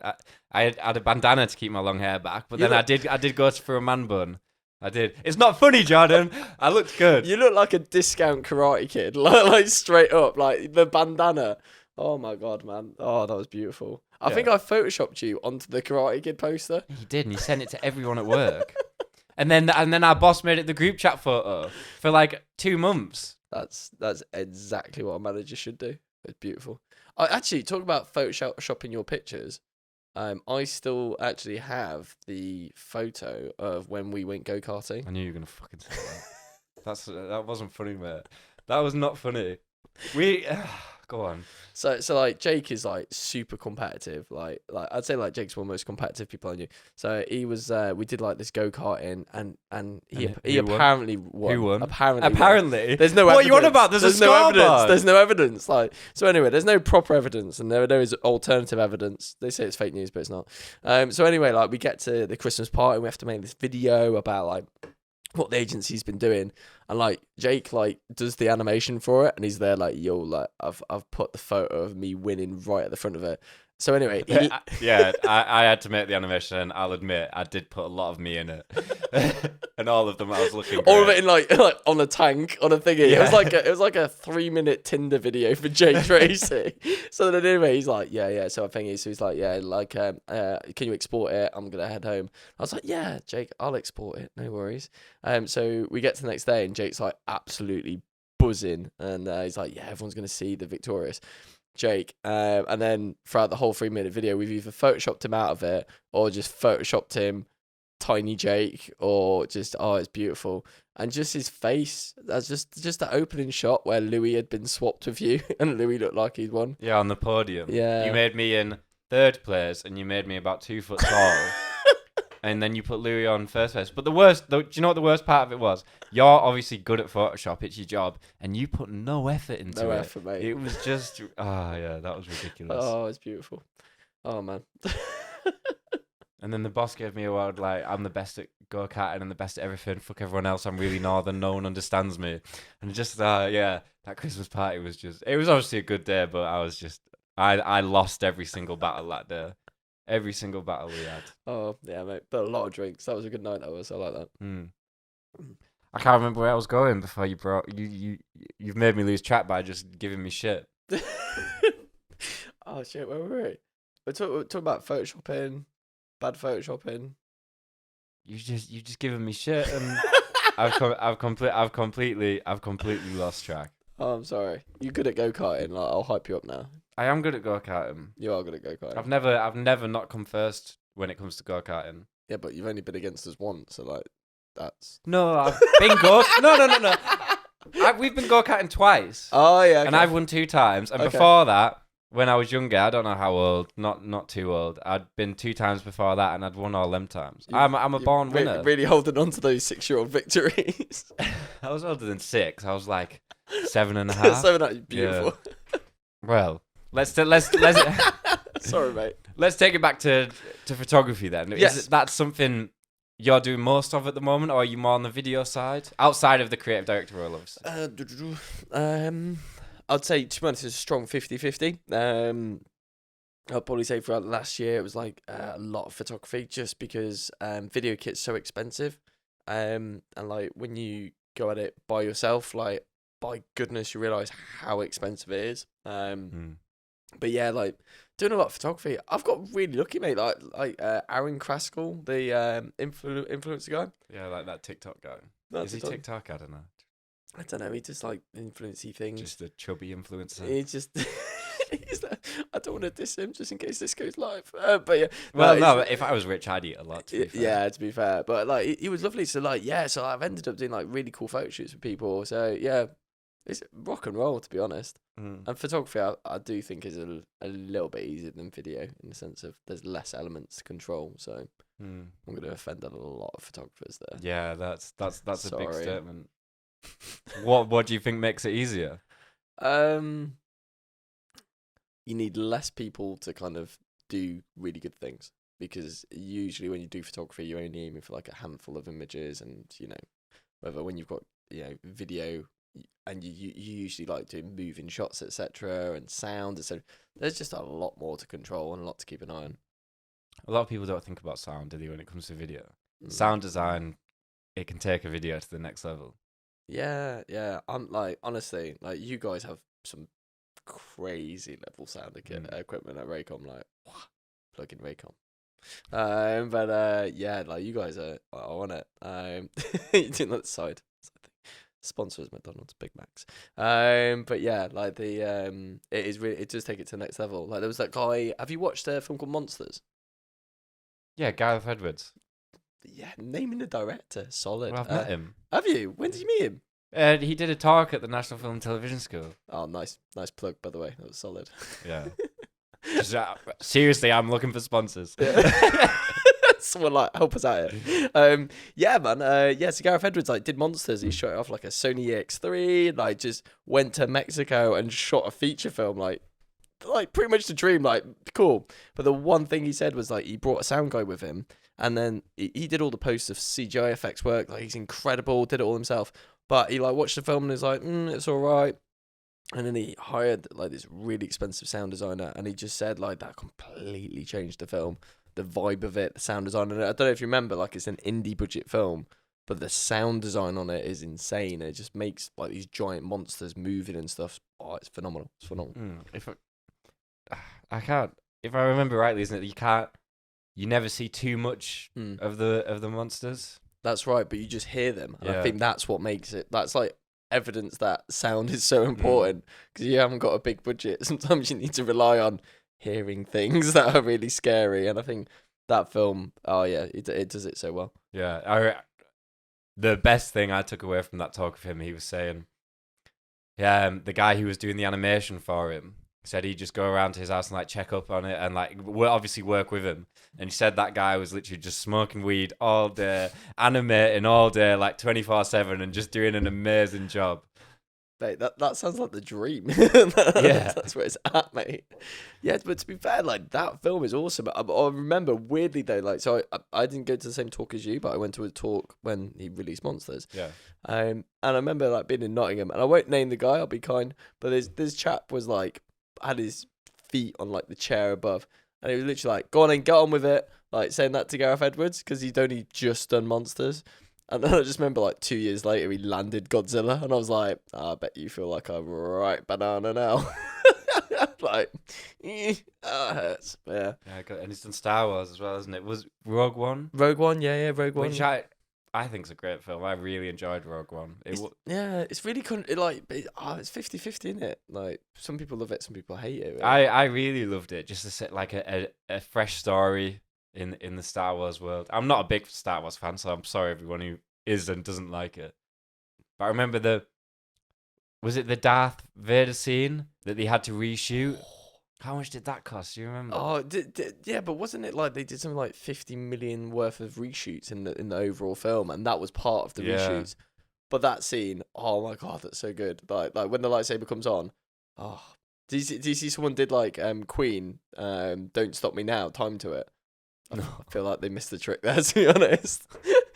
I had a bandana to keep my long hair back, but then I did go for a man bun. I did. It's not funny, Jordan. I looked good. You look like a discount Karate Kid, like straight up, like the bandana. Oh my god, man! Oh, that was beautiful. I think I photoshopped you onto the Karate Kid poster. You did, and you sent it to everyone at work. and then our boss made it the group chat photo for like 2 months. That's exactly what a manager should do. It's beautiful. I actually talk about photoshopping your pictures. I still actually have the photo of when we went go-karting. I knew you were gonna fucking say that. That wasn't funny, mate. That was not funny. Go on. So like Jake is like super competitive. Like I'd say like Jake's one of the most competitive people I knew. So he was we did like this go-karting and he who won? apparently won. Who won? Apparently. There's no What evidence. are you on about? There's no scoreboard. evidence. There's no evidence. Like so anyway, there's no proper evidence and there is alternative evidence. They say it's fake news, but it's not. So anyway, like we get to the Christmas party and we have to make this video about like what the agency's been doing, and like Jake like does the animation for it and he's there like, yo, like I've put the photo of me winning right at the front of it. So anyway, I had to make the animation, and I'll admit I did put a lot of me in it, and all of them I was looking. All of it in like on a tank on a thingy. Yeah. It was like a 3-minute Tinder video for Jake Tracy. So then anyway, he's like, yeah. So I think he's like, yeah, like, can you export it? I'm gonna head home. I was like, yeah, Jake, I'll export it. No worries. So we get to the next day, and Jake's like absolutely buzzing, and he's like, yeah, everyone's gonna see the victorious Jake, and then throughout the whole 3-minute video, we've either photoshopped him out of it or just photoshopped him tiny Jake, or just it's beautiful, and just his face. That's just that opening shot where Louis had been swapped with you, and Louis looked like he'd won. Yeah, on the podium. Yeah, you made me in 3rd place, and you made me about 2 foot tall. And then you put Louis on 1st place. But do you know what the worst part of it was? You're obviously good at Photoshop. It's your job. And you put no effort into it. No effort, mate. It was just... yeah, that was ridiculous. Oh, it's beautiful. Oh, man. And then the boss gave me a word like, I'm the best at go-karting and the best at everything. Fuck everyone else. I'm really northern. No one understands me. And just, that Christmas party was just... It was obviously a good day, but I was just... I lost every single battle that day. Every single battle we had. Oh, yeah, mate. But a lot of drinks. That was a good night, that was. I like that. I can't remember where I was going before you brought... You've made me lose track by just giving me shit. Oh, shit. Where were we? We're talking about photoshopping, bad photoshopping. You just giving me shit, and I've completely lost track. Oh, I'm sorry. You're good at go-karting. Like, I'll hype you up now. I am good at go-karting. You are good at go-karting. I've never not come first when it comes to go-karting. Yeah, but you've only been against us once, so like that's... No, I've been No. We've been go-karting twice. Oh yeah, okay. And I've won 2 times. And before that, when I was younger, I don't know how old, not too old, I'd been 2 times before that, and I'd won all them times. I'm a born winner. Really holding on to those 6-year-old victories. I was older than 6. I was like 7.5. 7.5, beautiful. Yeah. Well, let's Sorry, mate. Let's take it back to photography then. Yes. That's something you're doing most of at the moment, or are you more on the video side? Outside of the creative director role, obviously. I'd say, to be honest, it's a strong 50-50. I'll probably say throughout the last year, it was like a lot of photography, just because video kit's so expensive. And like when you go at it by yourself, like, by goodness, you realise how expensive it is. But yeah, like doing a lot of photography. I've got really lucky, mate. Like Aaron Kraskell, the influencer guy. Yeah, like that TikTok guy. That's Is he TikTok? I don't know. I don't know. He just like influency things. Just a chubby influencer. He just. I don't want to diss him just in case this goes live. But yeah. Well, no. If I was rich, I'd eat a lot. To be fair. Yeah, to be fair. But like, he was lovely. So like, yeah. So I've ended up doing like really cool photo shoots with people. So yeah, it's rock and roll, to be honest. And photography, I do think is a little bit easier than video in the sense of there's less elements to control. So I'm going to offend a lot of photographers there. Yeah, that's a big statement. What do you think makes it easier? You need less people to kind of do really good things, because usually when you do photography, you're only aiming for like a handful of images, and whether when you've got video. And you usually like doing moving shots, etc., and sound, etc. There's just a lot more to control and a lot to keep an eye on. A lot of people don't think about sound, do they, when it comes to video? Sound design, it can take a video to the next level. Yeah. I'm like, honestly, like you guys have some crazy level sound equipment at Raycom. Like, plug in Raycom. Yeah, like you guys are on it. You're doing that side. Sponsor is McDonald's, Big Macs. But yeah, like it does take it to the next level. Like there was that guy. Have you watched a film called Monsters? Yeah, Gareth Edwards. Yeah, naming the director, solid. Well, I've met him. Have you? When did you meet him? He did a talk at the National Film and Television School. Oh, nice plug, by the way. That was solid. Yeah. Just, seriously, I'm looking for sponsors. Yeah. Someone like help us out here. Yeah, man. So Gareth Edwards like did Monsters. He shot it off like a Sony EX3. Like just went to Mexico and shot a feature film. Like pretty much the dream. Like cool. But the one thing he said was like he brought a sound guy with him, and then he did all the post of CGI effects work. Like he's incredible. Did it all himself. But he like watched the film and was like, it's all right. And then he hired like this really expensive sound designer, and he just said like that completely changed the film. The vibe of it, the sound design on it. I don't know if you remember, like it's an indie budget film, but the sound design on it is insane. It just makes like these giant monsters moving and stuff. Oh, it's phenomenal. It's phenomenal. If I remember rightly, isn't it? You never see too much of the monsters. That's right, but you just hear them. And Yeah. I think that's what makes it. That's like evidence that sound is so important because you haven't got a big budget. Sometimes you need to rely on hearing things that are really scary, and I think that film, it does it so well. Yeah, the best thing I took away from that talk of him, he was saying, the guy who was doing the animation for him said he'd just go around to his house and like check up on it and like obviously work with him. And he said that guy was literally just smoking weed all day, animating all day, like 24/7, and just doing an amazing job. Mate, that sounds like the dream. Yeah. That's where it's at, mate. Yeah, but to be fair, like that film is awesome. I remember weirdly though, like so I didn't go to the same talk as you, but I went to a talk when he released Monsters. Yeah. And I remember like being in Nottingham, and I won't name the guy, I'll be kind, but this chap was like had his feet on like the chair above, and he was literally like, "Go on and get on with it," like saying that to Gareth Edwards because he'd only just done Monsters. And then I just remember like 2 years later he landed Godzilla, and I was like, I bet you feel like a right banana now. Like, it hurts. Yeah. Yeah, and he's done Star Wars as well, isn't it? Was Rogue One? Rogue One, yeah, Rogue One. Which I think is a great film. I really enjoyed Rogue One. It's really it's 50-50, isn't it? Like some people love it, some people hate it. Really. I really loved it. Just to set like a fresh story in the Star Wars world. I'm not a big Star Wars fan, so I'm sorry everyone who is and doesn't like it. But I remember was it the Darth Vader scene that they had to reshoot? How much did that cost? Do you remember? Oh, yeah, but wasn't it like they did something like 50 million worth of reshoots in the overall film, and that was part of the reshoots. But that scene, oh my god, that's so good. Like when the lightsaber comes on, oh, do you see someone did like Queen, Don't Stop Me Now, time to it? No. I feel like they missed the trick there, to be honest.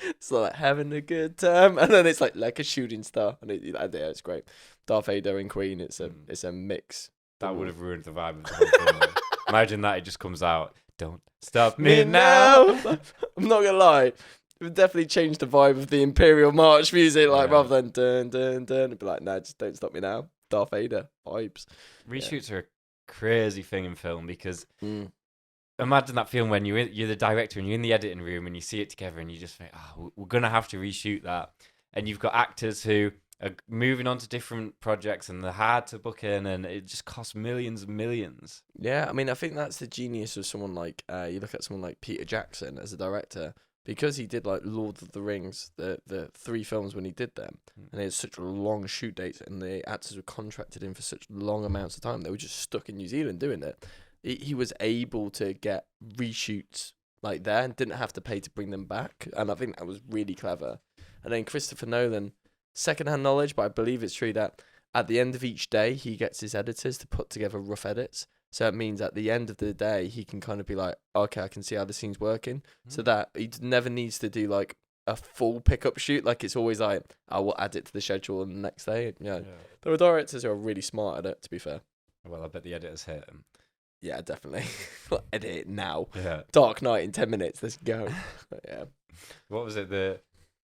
It's like having a good time, and then it's like a shooting star, and it's great. Darth Vader and Queen, it's a mix. That would have ruined the vibe of the whole film. Imagine that it just comes out, "Don't stop me now." I'm not gonna lie, it would definitely change the vibe of the Imperial March music, rather than dun dun dun. It'd be like, nah, just don't stop me now. Darth Vader vibes. Reshoots are a crazy thing in film because imagine that film when you're the director and you're in the editing room and you see it together and you just think, we're gonna have to reshoot that, and you've got actors who are moving on to different projects and they're hard to book in, and it just costs millions and millions. Yeah, I mean, I think that's the genius of someone like you look at someone like Peter Jackson as a director, because he did like Lord of the Rings, the 3 films when he did them, and they had such long shoot dates, and the actors were contracted in for such long amounts of time. They were just stuck in New Zealand doing it. He was able to get reshoots like there and didn't have to pay to bring them back, and I think that was really clever. And then Christopher Nolan, secondhand knowledge, but I believe it's true that at the end of each day he gets his editors to put together rough edits. So it means at the end of the day he can kind of be like, okay, I can see how the scene's working, so that he never needs to do like a full pickup shoot. Like it's always like, I will add it to the schedule on the next day. Yeah. There are directors who are really smart at it, to be fair. Well, I bet the editors hate him. Yeah, definitely. Edit it now. Yeah. Dark Knight in 10 minutes. Let's go. Yeah. What was it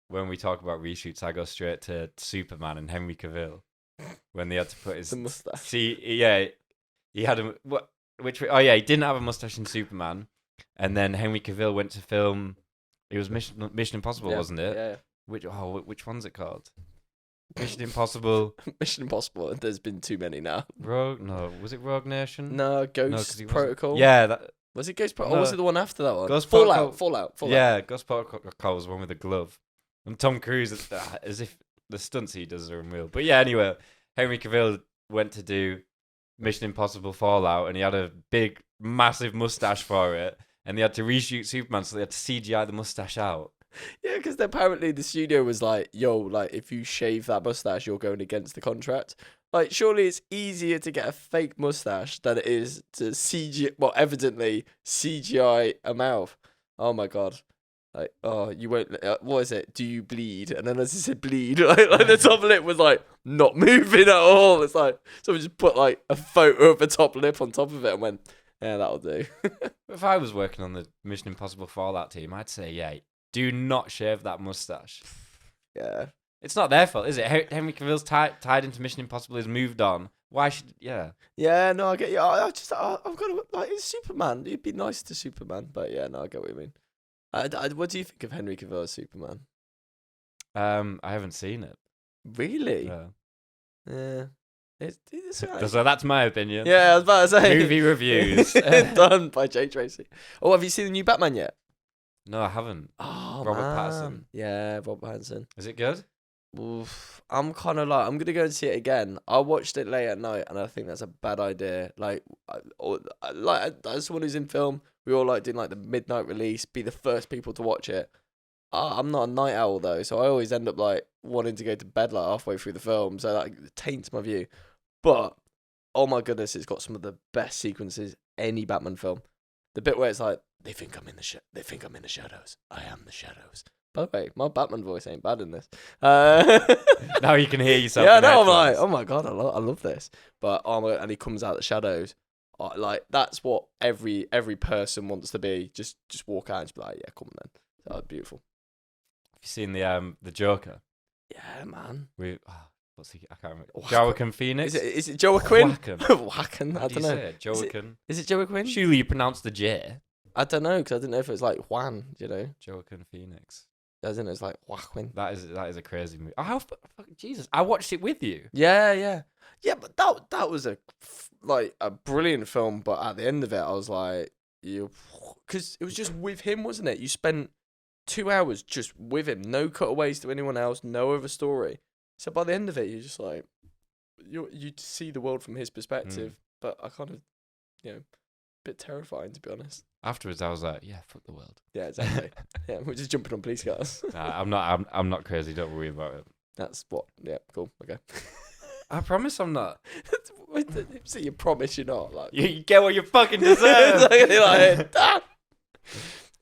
when we talk about reshoots, I go straight to Superman and Henry Cavill when they had to put his the mustache. He had a he didn't have a mustache in Superman, and then Henry Cavill went to film. It was Mission Impossible, wasn't it? Yeah. Which one's it called? Mission Impossible. Mission Impossible. There's been too many now. Was it Rogue Nation? No, Ghost Protocol. Yeah, was it Ghost Protocol? Or was it the one after that one? Ghost Fallout. Yeah, Ghost Protocol was the one with the glove. And Tom Cruise, as if the stunts he does are unreal. But yeah, anyway, Henry Cavill went to do Mission Impossible Fallout, and he had a big, massive mustache for it, and they had to reshoot Superman, so they had to CGI the mustache out. Yeah, because apparently the studio was like, yo, like, if you shave that mustache, you're going against the contract. Like, surely it's easier to get a fake mustache than it is to evidently CGI a mouth. Oh my God. Like, oh, you won't, what is it? Do you bleed? And then as it said bleed, like the top lip was like not moving at all. It's like, someone just put like a photo of the top lip on top of it and went, yeah, that'll do. If I was working on the Mission Impossible Fallout team, I'd say, yeah, do not shave that mustache. Yeah. It's not their fault, is it? Henry Cavill's tied into Mission Impossible, has moved on. Why should, yeah. Yeah, no, I get you. I've got to, like, it's Superman. It'd be nice to Superman, but yeah, no, I get what you mean. What do you think of Henry Cavill as Superman? I haven't seen it. Really? Yeah. Yeah. So that's my opinion. Yeah, I was about to say. Movie reviews. Done by Jay Tracy. Oh, have you seen the new Batman yet? No, I haven't. Oh, Robert man. Pattinson. Yeah, Robert Pattinson. Is it good? Oof. I'm kind of like, I'm going to go and see it again. I watched it late at night, and I think that's a bad idea. Like, as someone who's in film, we all like doing like the midnight release, be the first people to watch it. I'm not a night owl though, so I always end up like wanting to go to bed like halfway through the film, so that taints my view. But oh my goodness, it's got some of the best sequences any Batman film. The bit where it's like, they think I'm in the shadows. I am the shadows. By the way, my Batman voice ain't bad in this. Now you can hear yourself. Yeah, no, I'm like, oh my God, I love this. But and he comes out the shadows. Like, that's what every person wants to be. Just walk out and just be like, yeah, come on then. That was beautiful. Have you seen the Joker? Yeah, man. What's he? I can't remember. Joaquin Phoenix. Is it Joaquin? Joaquin. I don't know. Joaquin. Is it Joaquin? Surely you pronounce the J. I don't know, because I didn't know if it was like Juan. You know. Joaquin Phoenix. I didn't know it's like Joaquin. That is a crazy movie. Oh, Jesus! I watched it with you. Yeah. But that was a brilliant film. But at the end of it, I was like, because it was just with him, wasn't it? You spent 2 hours just with him, no cutaways to anyone else, no other story. So by the end of it, you're just like, you see the world from his perspective. But I kind of, a bit terrifying, to be honest. Afterwards, I was like, yeah, fuck the world. Yeah, exactly. Yeah, we're just jumping on police cars. I'm not crazy. Don't worry about it. That's what. Yeah, cool. Okay. I promise I'm not. So you promise you're not, like, you get what you fucking deserve.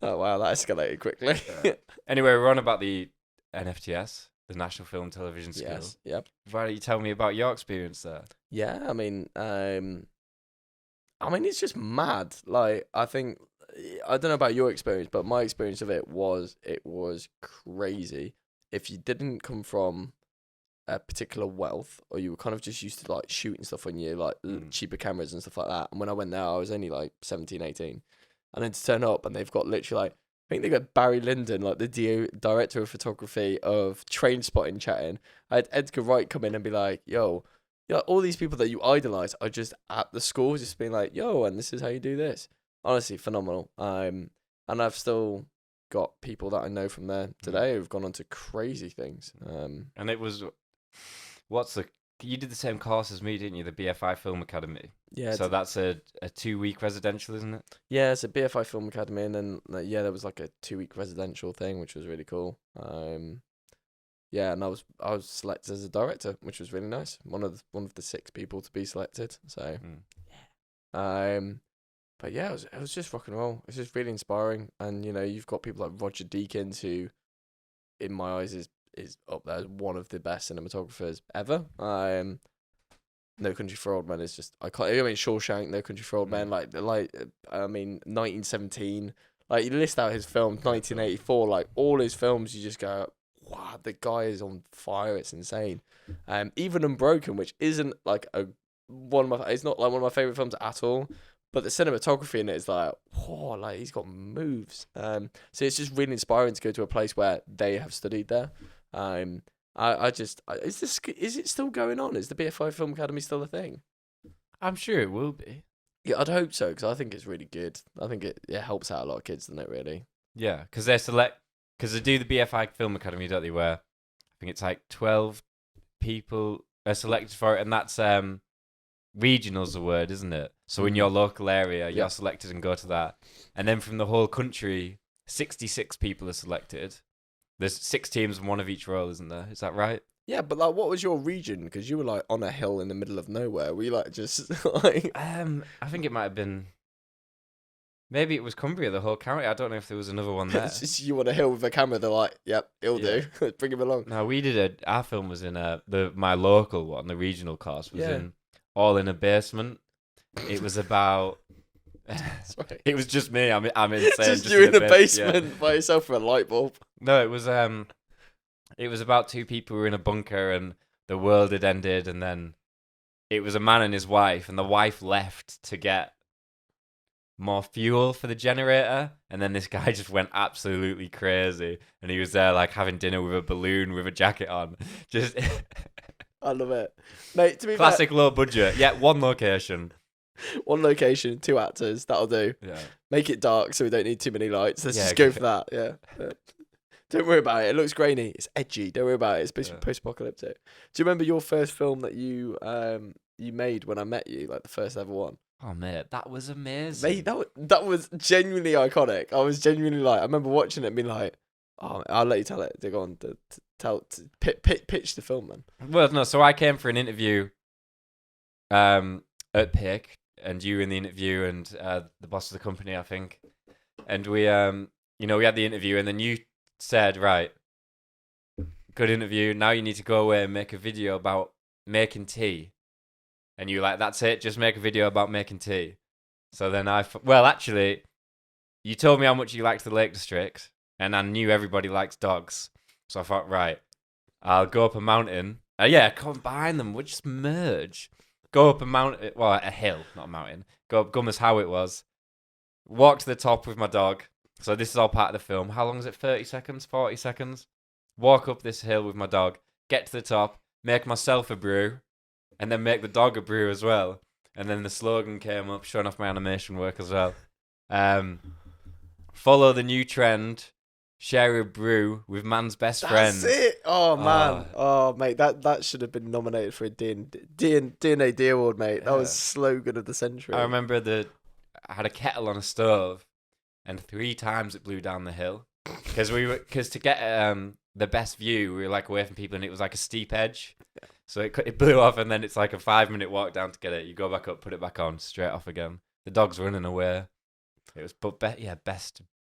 Oh wow, that escalated quickly. Anyway, we're on about the NFTS, the National Film and Television School. Yes. Yep. Why don't you tell me about your experience there? Yeah, I mean, it's just mad. Like, I think, I don't know about your experience, but my experience of it was crazy. If you didn't come from a particular wealth, or you were kind of just used to like shooting stuff on your like cheaper cameras and stuff like that. And when I went there, I was only like 17, 18. And then to turn up and they've got literally like, I think they got Barry Lyndon, like the director of photography of Train Spotting, chatting. I had Edgar Wright come in and be like, yo, all these people that you idolize are just at the school, just being like, yo, and this is how you do this. Honestly, phenomenal. And I've still got people that I know from there today who've gone on to crazy things. And it was, you did the same course as me, didn't you? The BFI Film Academy. Yeah. So that's a 2-week residential, isn't it? Yeah, it's a BFI Film Academy, and then there was like a 2-week residential thing, which was really cool. Yeah, and I was selected as a director, which was really nice. One of the 6 people to be selected. So, but yeah, it was just rock and roll. It's just really inspiring, and you've got people like Roger Deakins, who, in my eyes, is up there as one of the best cinematographers ever. No Country for Old Men is just iconic. I mean, Shawshank, No Country for Old Men, 1917. Like, you list out his films, 1984, like all his films, you just go, wow, the guy is on fire. It's insane. Even Unbroken, which isn't like it's not like one of my favorite films at all, but the cinematography in it is like, whoa, like he's got moves. So it's just really inspiring to go to a place where they have studied there. Is it still going on? Is the BFI Film Academy still a thing? I'm sure it will be. Yeah, I'd hope so, because I think it's really good. I think it helps out a lot of kids, doesn't it, really? Yeah, because they do the BFI Film Academy, don't they, where I think it's like 12 people are selected for it, and that's regional's the word, isn't it? So in your local area, you're selected and go to that. And then from the whole country, 66 people are selected. There's 6 teams and 1 of each role, isn't there? Is that right? Yeah, but like, what was your region? Because you were like on a hill in the middle of nowhere. Were you like just like? I think it might have been. Maybe it was Cumbria, the whole county. I don't know if there was another one there. It's just you on a hill with a camera. They're like, "Yep, it'll do. Bring him along." No, we did our film was in my local one, the regional course was in all in a basement. It was about. Sorry. It was just me. I'm insane. Just you in the basement by yourself for a light bulb. No, it was about 2 people who were in a bunker and the world had ended, and then it was a man and his wife, and the wife left to get more fuel for the generator, and then this guy just went absolutely crazy, and he was there like having dinner with a balloon with a jacket on. Just I love it, mate. To be classic low budget. Yeah, 1 location. 1 location, 2 actors. That'll do. Yeah. Make it dark so we don't need too many lights. Let's just go for that. Yeah. Don't worry about it. It looks grainy. It's edgy. Don't worry about it. It's basically post-apocalyptic. Do you remember your first film that you made when I met you, like the first ever one? Oh mate, that was amazing. Mate, that was genuinely iconic. I was genuinely like, I remember watching it and being like, oh, I'll let you tell it. Go on, pitch the film, man. Well, no. So I came for an interview, at Pick, and you in the interview, and the boss of the company, I think, and we we had the interview, and then you said, right, good interview. Now you need to go away and make a video about making tea. And you like, that's it, just make a video about making tea. So then actually, you told me how much you liked the Lake District, and I knew everybody likes dogs. So I thought, right, I'll go up a mountain. Combine them, we'll just merge. Go up a mountain, well, a hill, not a mountain. Go up Gummers how it was. Walk to the top with my dog. So this is all part of the film. How long is it? 30 seconds? 40 seconds? Walk up this hill with my dog. Get to the top. Make myself a brew. And then make the dog a brew as well. And then the slogan came up, showing off my animation work as well. Follow the new trend. Share a brew with man's best friend. That's it. Oh man. Oh mate, that should have been nominated for a DNA award, mate. That was slogan of the century. I remember I had a kettle on a stove, and 3 times it blew down the hill because to get the best view, we were like away from people, and it was like a steep edge. So it blew off, and then it's like a 5-minute walk down to get it. You go back up, put it back on, straight off again. The dog's running away. It was,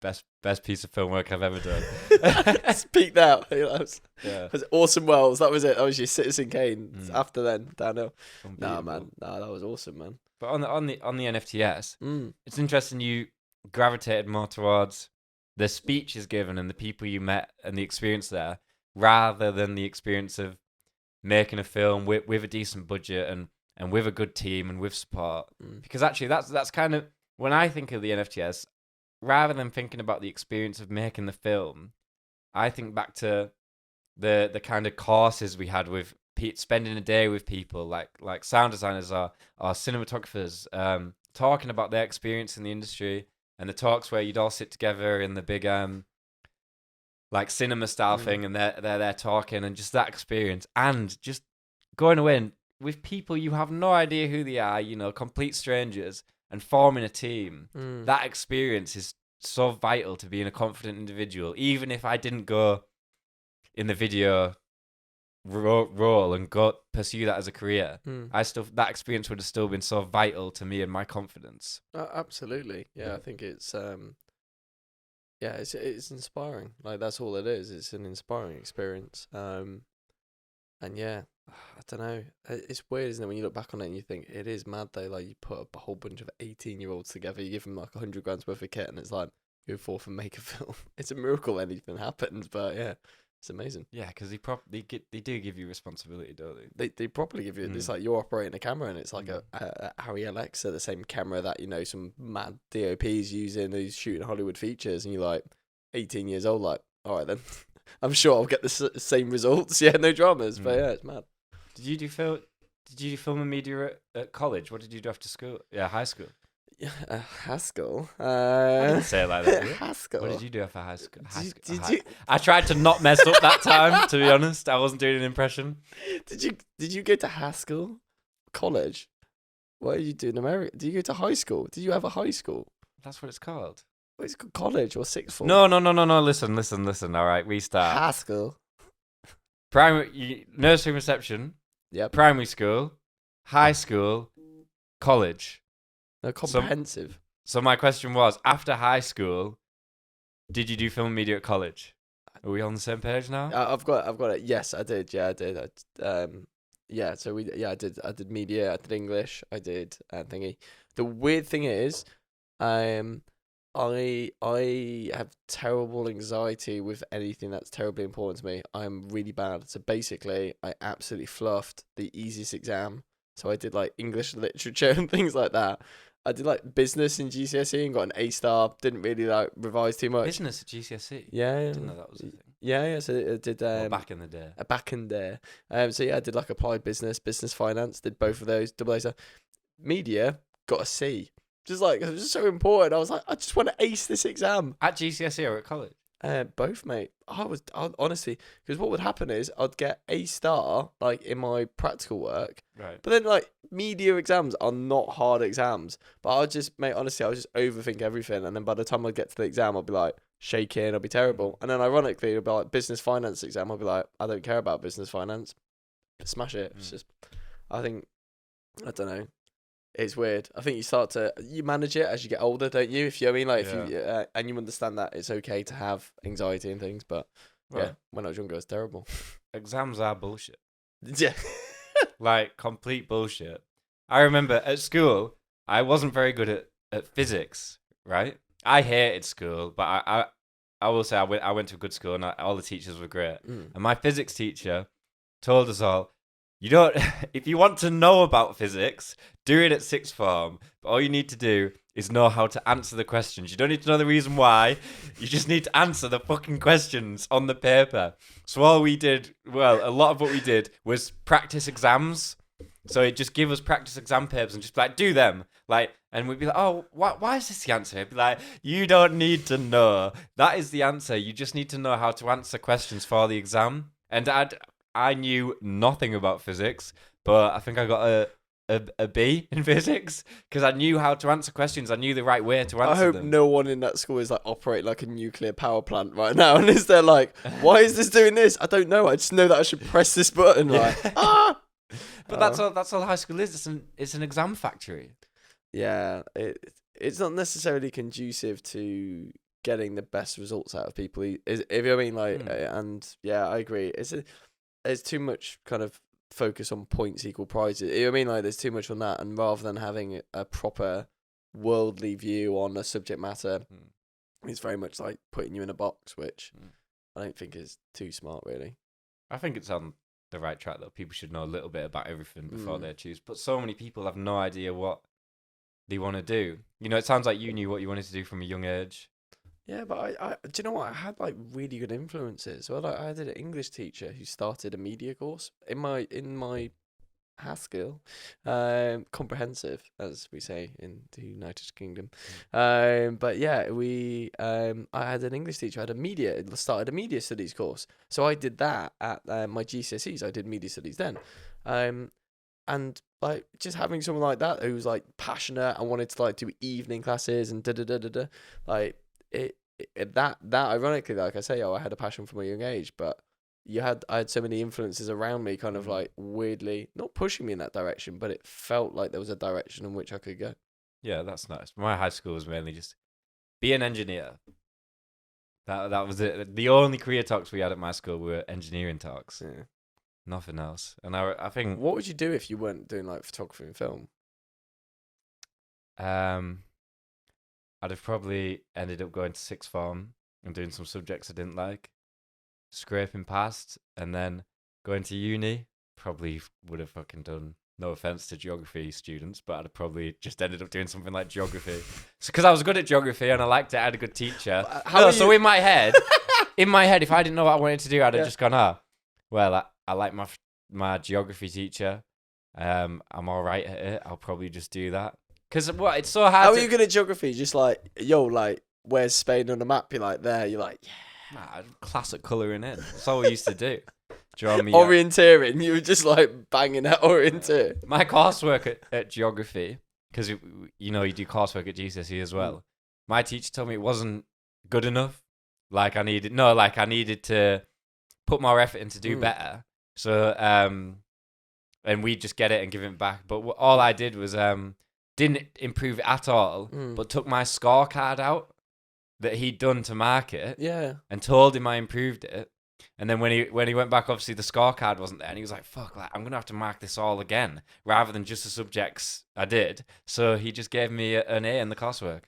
best piece of film work I've ever done. Speak now. It was Orson Welles. That was it. That was your Citizen Kane. After then, downhill. Nah, man. Nah, that was awesome, man. But on the NFTS, it's interesting you gravitated more towards the speeches given and the people you met and the experience there, rather than the experience of making a film with a decent budget and with a good team and with support. Because actually that's kind of, when I think of the NFTS, rather than thinking about the experience of making the film, I think back to the kind of courses we had with spending a day with people like sound designers or cinematographers, talking about their experience in the industry, and the talks where you'd all sit together in the big like cinema style thing, and they're there talking, and just that experience, and just going away and with people you have no idea who they are, complete strangers, and forming a team. That experience is so vital to being a confident individual. Even if I didn't go in the video role and go pursue that as a career, that experience would have still been so vital to me and my confidence. Absolutely. Yeah, I think it's it's inspiring. Like, that's all it is. It's an inspiring experience. And yeah, I don't know. It's weird, isn't it, when you look back on it and you think it is mad though. Like, you put up a whole bunch of 18-year-olds together, you give them like 100 grand's worth of kit, and it's like, go forth and make a film. It's a miracle anything happens, but yeah, it's amazing. Yeah, because they do give you responsibility, don't they? They properly give you. It's like you're operating a camera, and it's like a Harry Alexa, the same camera that some mad DOP's using, who's shooting Hollywood features, and you're like 18 years old, like, all right then. I'm sure I'll get the same results. Yeah, no dramas, but yeah, it's mad. Did you do film and media at college? What did you do after school? Yeah, high school. Haskell. I didn't say it like that. Haskell. What did you do after high school? Did you I tried to not mess up that time. To be honest, I wasn't doing an impression. did you go to Haskell College? What did you do in America? Did you go to high school? Did you have a high school? That's what it's called. What is it called, college or sixth form? No. Listen. All right, we start. Haskell. Primary, nursery reception, Yep. primary school, high school, college. No, comprehensive. So my question was, after high school, did you do film and media at college? Are we on the same page now? I've got it. Yes, I did. Yeah, I did. I did. I did media. I did English. I did thingy. The weird thing is, I have terrible anxiety with anything that's terribly important to me. I'm really bad. So basically, I absolutely fluffed the easiest exam. So I did like English literature and things like that. I did like business in GCSE and got an A star. Didn't really like revise too much. Business at GCSE? Yeah. Didn't know that was a thing. Yeah. So I did. Well, back in the day. Back in there. So yeah, I did like applied business, business finance. Did both of those. Double A star. Media got a C. Just like it was just so important. I was like, I just want to ace this exam. At GCSE or at college? Both, mate. I honestly, because what would happen is I'd get A star like in my practical work, Right. but then like media exams are not hard exams. But I'd just, mate, honestly, I would just overthink everything, and then by the time I get to the exam, I'll be like shaking, I'll be terrible, and then ironically, it'll be like business finance exam. I'll be like, I don't care about business finance, smash it. It's just, I don't know. It's weird. I think you manage it as you get older, don't you? If you, I mean, like, if you and you understand that it's okay to have anxiety and things, but yeah, when I was younger, it was terrible. Exams are bullshit. Yeah, like complete bullshit. I remember at school, I wasn't very good at physics. Right? I hated school, but I will say I went to a good school and all the teachers were great. And my physics teacher told us all, you don't, if you want to know about physics, do it at sixth form. But all you need to do is know how to answer the questions. You don't need to know the reason why. You just need to answer the fucking questions on the paper. So all we did, a lot of what we did was practice exams. So he'd just give us practice exam papers and just like, do them. Like, and we'd be like, oh, why is this the answer? He'd be like, you don't need to know. That is the answer. You just need to know how to answer questions for the exam. And I knew nothing about physics, but I think I got a B in physics because I knew how to answer questions. I knew the right way to answer them. I hope no one in that school is like operating like a nuclear power plant right now, and is there like, why is this doing this? I don't know. I just know that I should press this button. Like, But that's all high school is. It's an exam factory. Yeah, it's not necessarily conducive to getting the best results out of people. If you know what I mean, like, and yeah, I agree. There's too much kind of focus on points equal prizes. You know what I mean? Like, there's too much on that, and rather than having a proper worldly view on a subject matter, it's very much like putting you in a box, which I don't think is too smart, really. I think it's on the right track, though. People should know a little bit about everything before they choose. But so many people have no idea what they want to do. You know, it sounds like you knew what you wanted to do from a young age. Yeah, but I do you know what? I had like really good influences. Well, I had an English teacher who started a media course in my Haskell, comprehensive, as we say in the United Kingdom. But yeah, I had an English teacher. I had started a media studies course. So I did that at my GCSEs. I did media studies then, and like just having someone like that who was like passionate and wanted to like do evening classes and like. That ironically, like I say, I had a passion from a young age, but I had so many influences around me, kind of like weirdly not pushing me in that direction, but it felt like there was a direction in which I could go. Yeah, that's nice. My high school was mainly just be an engineer. That was it. The only career talks we had at my school were engineering talks. Yeah. Nothing else. And I think, what would you do if you weren't doing like photography and film? I'd have probably ended up going to sixth form and doing some subjects I didn't like, scraping past, and then going to uni. Probably would have fucking done, no offense to geography students, but I'd have probably just ended up doing something like geography. Because I was good at geography and I liked it, I had a good teacher. So in my head, if I didn't know what I wanted to do, I'd have just gone, well, I like my geography teacher. I'm all right at it. I'll probably just do that. Because what? It's so hard. How are you good at geography? Just like, yo, like, where's Spain on the map? You're like, there. You're like, yeah. Nah, classic colouring in. That's all we used to do. Draw me Orienteering. You were just like banging at orienteer. my coursework at geography, because you know you do coursework at GCSE as well. My teacher told me it wasn't good enough. Like I needed to put more effort in to do better. So and we just get it and give it back. But all I did was didn't improve it at all, but took my scorecard out that he'd done to mark it, and told him I improved it. And then when he went back, obviously the scorecard wasn't there, and he was like, "Fuck, like I'm gonna have to mark this all again, rather than just the subjects I did." So he just gave me an A in the coursework.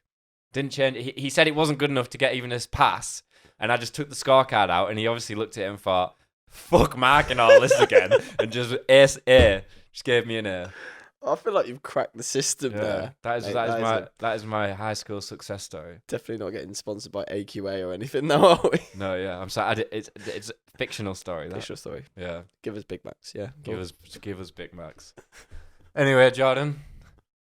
Didn't change. He said it wasn't good enough to get even a pass, and I just took the scorecard out, and he obviously looked at it and thought, "Fuck, marking all this again," and just A, just gave me an A. I feel like you've cracked the system there. That is my high school success story. Definitely not getting sponsored by AQA or anything, though, are we? No, yeah, I'm sorry. It's a fictional story. Fictional story. Yeah. Give us Big Macs. Yeah. Give us Big Macs. Anyway, Jordan,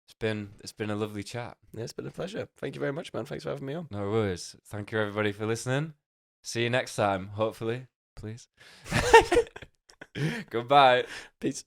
it's been a lovely chat. Yeah, it's been a pleasure. Thank you very much, man. Thanks for having me on. No worries. Thank you everybody for listening. See you next time, hopefully. Please. Goodbye. Peace.